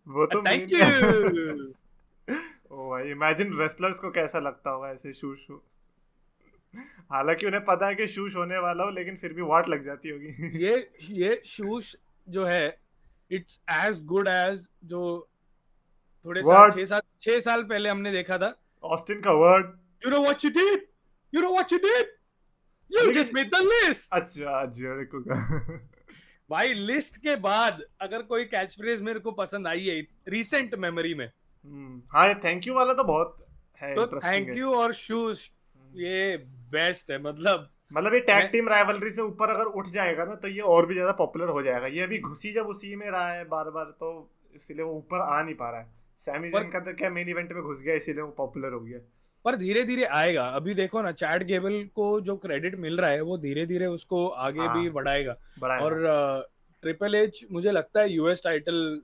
वो तो थैंक मेन। यू। ओ भाई, इमेजिन रेसलर्स को कैसा लगता होगा ऐसे शू शू। हालांकि उन्हें पता है कि शूश होने वाला हो, लेकिन फिर भी वाट लग जाती होगी। ये ये शूश जो है, इट्स एज गुड एज जो थोड़े साल वर्ड, 6 साल पहले हमने देखा था। ऑस्टिन का word. You know what you did, you know what you did, you लेकिन जस्ट मेड द लिस्ट। अच्छा जेरिको का। भाई लिस्ट के बाद अगर कोई कैच फ्रेज मेरे को पसंद आई है रिसेंट मेमोरी में, हाँ, ये थैंक यू वाला तो बहुत है, तो इंटरेस्टिंग थैंक है। यू और शूज, ये बेस्ट है। मतलब ये टैग मैं टीम राइवलरी से ऊपर अगर उठ जाएगा ना, तो ये और भी ज्यादा पॉपुलर हो जाएगा। ये अभी घुसी जब उसी में रहा है बार बार, तो इसीलिए वो ऊपर आ नहीं पा रहा है। सैमी पर जेन का तो क्या मेन इवेंट में घुस गया, इसीलिए वो पॉपुलर हो गया। पर धीरे धीरे आएगा। अभी देखो ना, चैड गेबल को जो क्रेडिट मिल रहा है वो धीरे धीरे उसको आगे भी हाँ, बढ़ाएगा। और बढ़ाएगा। ट्रिपल एच मुझे लगता है यूएस टाइटल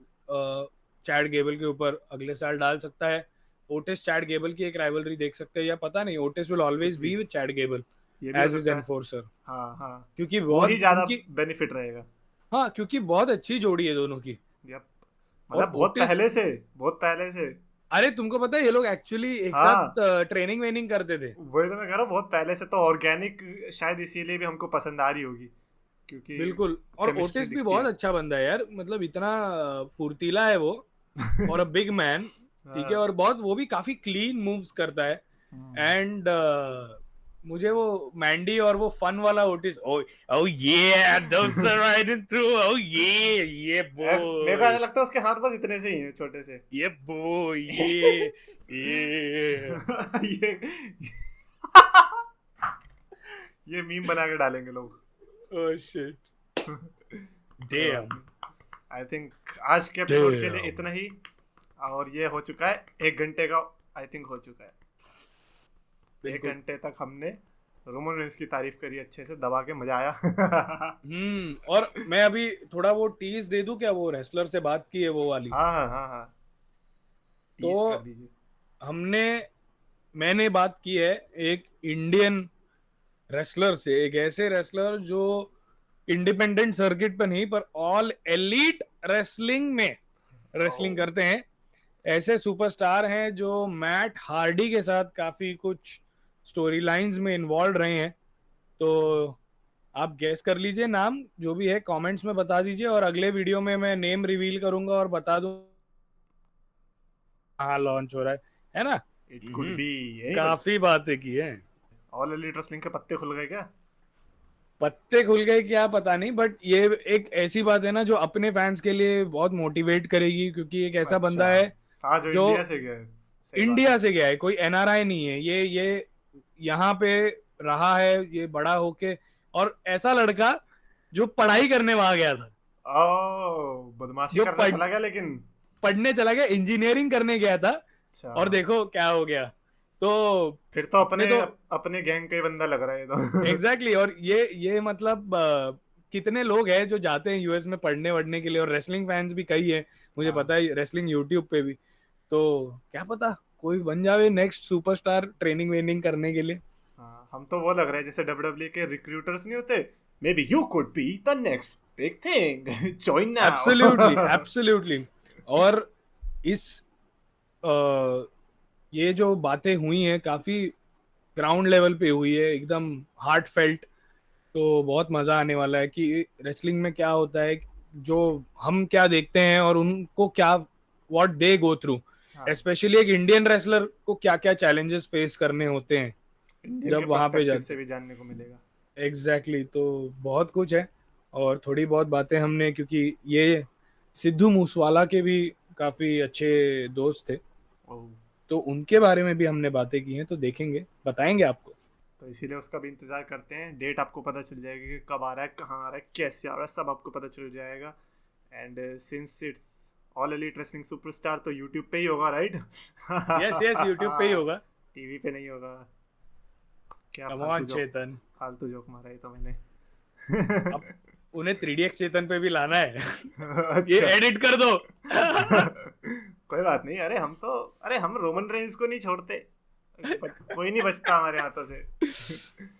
चैड गेबल के ऊपर अगले साल डाल सकता है। ओटिस चैड गेबल की एक राइवलरी देख सकते हैं, या पता नहीं, ओटिस विल कुछ ऑलवेज भी, बी विद चैड गेबल ये भी हो एज इज सकता है। एनफोर्सर, हाँ हाँ, क्योंकि वो ही बहुत ज्यादा उनकी, बेनिफिट रहेगा। हाँ क्योंकि बहुत अच्छी जोड़ी है दोनों की। यप, और मतलब बहुत ओटिस, पहले से, बहुत पहले से। अरे तुमको पता है ये लोग एक्चुअली एक हाँ, साथ ट्रेनिंग वेनिंग करते थे। वही तो मैं कह रहा हूँ, बहुत पहले से। तो ऑर्गेनिक शायद इसीलिए भी हमको पसंद आ रही होगी, क्योंकि बिल्कुल। और केमिस्ट्री ओटिस भी दिखती बहुत है। अच्छा बंदा है यार, मतलब इतना फुर्तीला है वो, और अ बिग मैन, ठीक है, हाँ, और बहुत वो भी काफी क्लीन मूव्स करता है। हम्म, एंड मुझे वो मैंडी और वो फन वाला ओटिस, ओ ओ ये those are riding through, oh ये मेरे को ऐसा boy, लगता है उसके हाथ बस इतने से ही हैं, छोटे से। ये boy, ये ये ये मीम बना के डालेंगे लोग। oh shit, damn, I think आज के एपिसोड के लिए damn, इतना ही। और ये हो चुका है 1 घंटे का, आई थिंक हो चुका है। 1 घंटे तक हमने रोमन रेंस की तारीफ करी, अच्छे से दबा के, मजा आया। और मैं अभी थोड़ा वो टीज दे दूं क्या, वो रेसलर से बात की है वो वाली। हाँ हाँ हाँ हाँ, टीज कर तो दीजिए। मैंने बात की है एक इंडियन रेसलर से, एक ऐसे रेसलर जो इंडिपेंडेंट सर्किट पर नहीं पर ऑल एलीट रेसलिंग में रेसलिंग करते हैं। ऐसे सुपरस्टार हैं जो मैट हार्डी के साथ काफी कुछ स्टोरी लाइंस में इन्वॉल्व रहे हैं। तो आप गेस कर लीजिए, नाम जो भी है कमेंट्स में बता दीजिए, और अगले वीडियो में मैं नेम रिवील करूंगा और बता दूं हाँ लॉन्च हो रहा है ना। इट कुड बी काफी बातें की है। ऑल एलीट रेसलिंग के पत्ते खुल गए क्या? पत्ते खुल गए क्या पता नहीं, बट ये एक ऐसी बात है ना जो अपने फैंस के लिए बहुत मोटिवेट करेगी, क्योंकि एक ऐसा बंदा है हाँ, जो जो इंडिया से गया है। इंडिया से गया है, कोई एनआरआई नहीं है, ये यहाँ पे रहा है ये बड़ा होके, और ऐसा लड़का जो पढ़ाई करने वहां गया था, बदमाशी जो करने चला गया, लेकिन पढ़ने चला गया, इंजीनियरिंग करने गया था, अच्छा। और देखो क्या हो गया। तो फिर तो अपने गैंग का ही बंदा लग रहा है ये तो। एग्जैक्टली और ये मतलब कितने लोग हैं जो जाते हैं यूएस में पढ़ने वढ़ने के लिए, और रेसलिंग फैंस भी कई है, मुझे पता है, रेसलिंग यूट्यूब पे भी। तो क्या पता कोई बन जावे नेक्स्ट सुपरस्टार ट्रेनिंग वेनिंग करने के लिए। हाँ, हम तो वो लग रहा है जैसे डब्ल्यूडब्ल्यू के रिक्रूटर्स नहीं होते, may be you could be the next big thing, join now. Absolutely absolutely. और इस ये जो बातें हुई हैं काफी ग्राउंड लेवल पे हुई है, एकदम हार्ट फेल्ट। तो बहुत मजा आने वाला है कि रेसलिंग में क्या होता है, जो हम क्या देखते हैं और उनको क्या what they go through, specially एक इंडियन रेसलर को क्या क्या चैलेंजेस फेस करने होते हैं इंडियन के जब वहां पे पर्सपेक्टिव जाते से हैं। भी जानने को मिलेगा। एग्जैक्टली तो बहुत कुछ है, और थोड़ी बहुत बातें हमने, क्योंकि ये सिद्धू मूसवाला के भी काफी अच्छे दोस्त थे, ओह, तो उनके बारे में भी हमने बातें की हैं, तो देखेंगे बताएंगे आपको। तो इसीलिए उसका भी इंतजार करते हैं। डेट आपको पता चल जाएगी कि कब आ रहा है, कहाँ आ रहा है, कैसे आ रहा है, सब आपको पता चल जाएगा। And since it's all elite wrestling superstar, तो यूट्यूब पे ही होगा, राइट? यस यस, यूट्यूब पे ही होगा। टीवी पे नहीं होगा। क्या कम ऑन चेतन, फालतू जोक मारा है तो मैंने। अब उन्हें 3DX चेतन पे भी लाना है। ये अच्छा। एडिट कर दो। कोई बात नहीं, अरे हम रोमन रेंज को नहीं छोड़ते, कोई नहीं बचता हमारे हाथों से।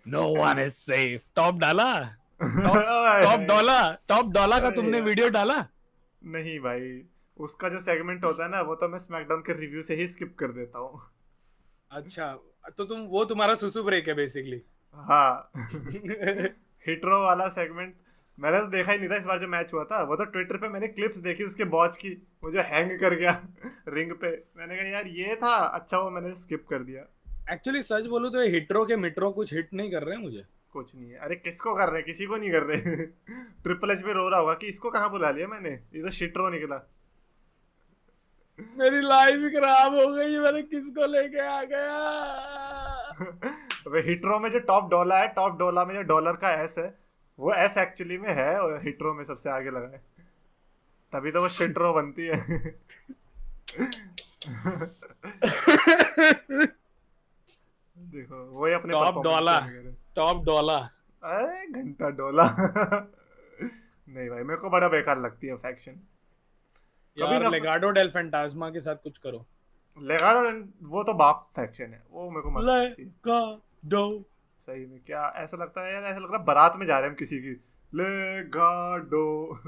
No one is safe. Top Dolla, Top Dolla का तुमने वीडियो डाला? नहीं भाई, उसका जो सेगमेंट होता है ना, वो तो मैं स्मैकडाउन के रिव्यू से ही स्किप कर देता हूँ। अच्छा, तो वो तुम्हारा सुसु ब्रेक है बेसिकली। हाँ। हिटरो वाला सेगमेंट मैंने तो देखा ही नहीं था इस बार जो मैच हुआ था। वो तो ट्विटर पे मैंने क्लिप्स देखी उसके बॉच की, मुझे हैंग कर गया रिंग पे। मैंने कहा यार ये था, अच्छा वो मैंने स्किप कर दिया। एक्चुअली सच बोलूं तो हिटरो के मिट्रो कुछ हिट नहीं कर रहे हैं मुझे। कुछ नहीं है, अरे किसको कर रहे हैं, किसी को नहीं कर रहे। ट्रिपल एच पे रो रहा होगा कि इसको कहाँ बुला लिया मैंने, ये तो शिटरो निकला। मेरी लाइफ ही खराब हो गई, मैंने किसको लेके आ गया। वे हिटरो में जो टॉप डॉलर है, टॉप डॉलर में जो डॉलर का एस है, वो एस एक्चुअली में है और हिटरो में सबसे आगे लगा है, तभी तो वो शिटरो बनती है। देखो वो ही अपने टॉप डॉलर। अरे घंटा डोला। नहीं भाई, मेरे को बड़ा बेकार लगती है फैक्शन। यार लेगाडो डेल फैंटास्मा के साथ कुछ करो। लेगाडो वो तो बाप फैक्शन है, वो मेरे को मस्त लगती है। लेगाडो सही में क्या ऐसा लगता है यार, ऐसा लग रहा है बारात में जा रहे हैं हम किसी की। लेगाडो।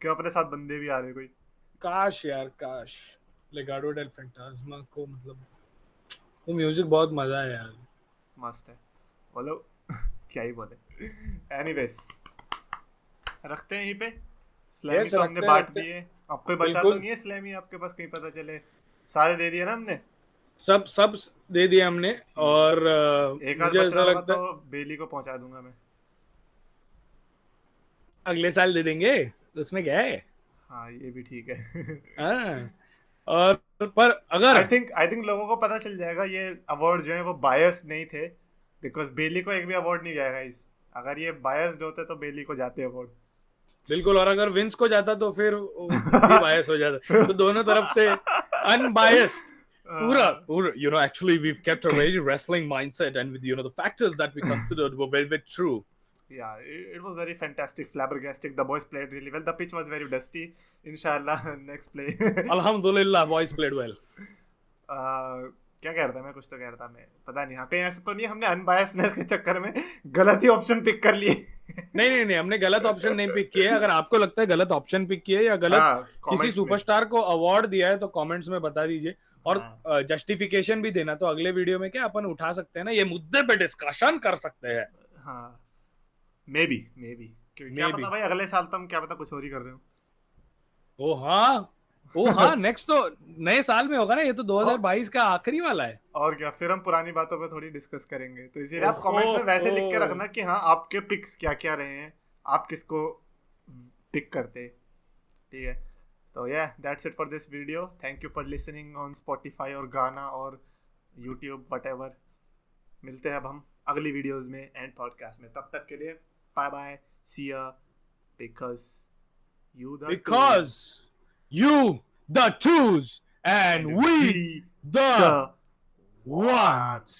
क्या अपने साथ बंदे भी आ रहे हैं कोई। काश यार काश लेगाडो डेल फैंटास्मा को, मतलब वो म्यूजिक बहुत मजा है यार, मस्त है। बोलो क्या ही बोले। एनीवेज रखते हैं यहीं पे। स्लैमी तो हमने बांट दिए, अब कोई बचा तो नहीं है स्लैमी आपके पास, कहीं पता चले? सारे दे दिए ना हमने, सब दे दिए हमने। और एक आध मुझे बच ऐसा रहा होगा लगता तो बेली को पहुंचा दूंगा मैं। अगले साल दे देंगे, उसमें क्या है। हाँ ये भी ठीक है। हाँ, और पर अगर आई थिंक लोगों को पता चल जाएगा ये अवार्ड जो है वो बायस नहीं थे, बिकॉज बेली को एक भी अवार्ड नहीं जाएगा इस, अगर ये बायस्ड होते तो बेली को जाते अवार्ड। बिल्कुल, और अगर विंस को जाता तो फिर भी बायस हो जाता, तो दोनों तरफ से अनबायस्ड पूरा पूरा, you know, actually we've kept a very wrestling mindset, and with, you know, the factors that we considered were very, very true. Yeah, it was very fantastic, flabbergastic. The boys played really well. The pitch was very dusty. Inshallah, next play. Alhamdulillah, boys played well. क्या कह रहा था मैं, कुछ तो कह रहा था मैं, पता नहीं। हाँ, कहीं ऐसा तो नहीं हमने अनबायसनेस के चक्कर में गलत ही ऑप्शन पिक कर लिए। नहीं, हमने गलत ऑप्शन नहीं पिक किया है। अगर आपको लगता है गलत ऑप्शन पिक किया है या गलत किसी सुपरस्टार को अवार्ड दिया है तो कमेंट्स में बता दीजिए, और जस्टिफिकेशन भी देना, तो अगले वीडियो में क्या अपन उठा सकते हैं ना, ये मुद्दे पे डिस्कशन कर सकते हैं। हाँ, मे बी क्या पता भाई, अगले साल तो हम क्या पता कुछ और ही कर रहे हो। ओ हाँ, नेक्स्ट तो नए साल में होगा ना, ये तो 2022 का आखिरी वाला है। और क्या, फिर हम पुरानी बातों पे थोड़ी डिस्कस करेंगे, तो इसीलिए आप कमेंट्स में वैसे लिख के रखना कि हाँ आपके पिक्स क्या क्या रहे हैं, आप किसको पिक करते, ठीक है। तो that's it for this video. Thank you for listening on Spotify और गाना और यूट्यूब व्हाटएवर। मिलते हैं अब हम अगली वीडियोस में एंड पॉडकास्ट में, तब तक के लिए बाय बाय, सी या, because you the twos and we the ones.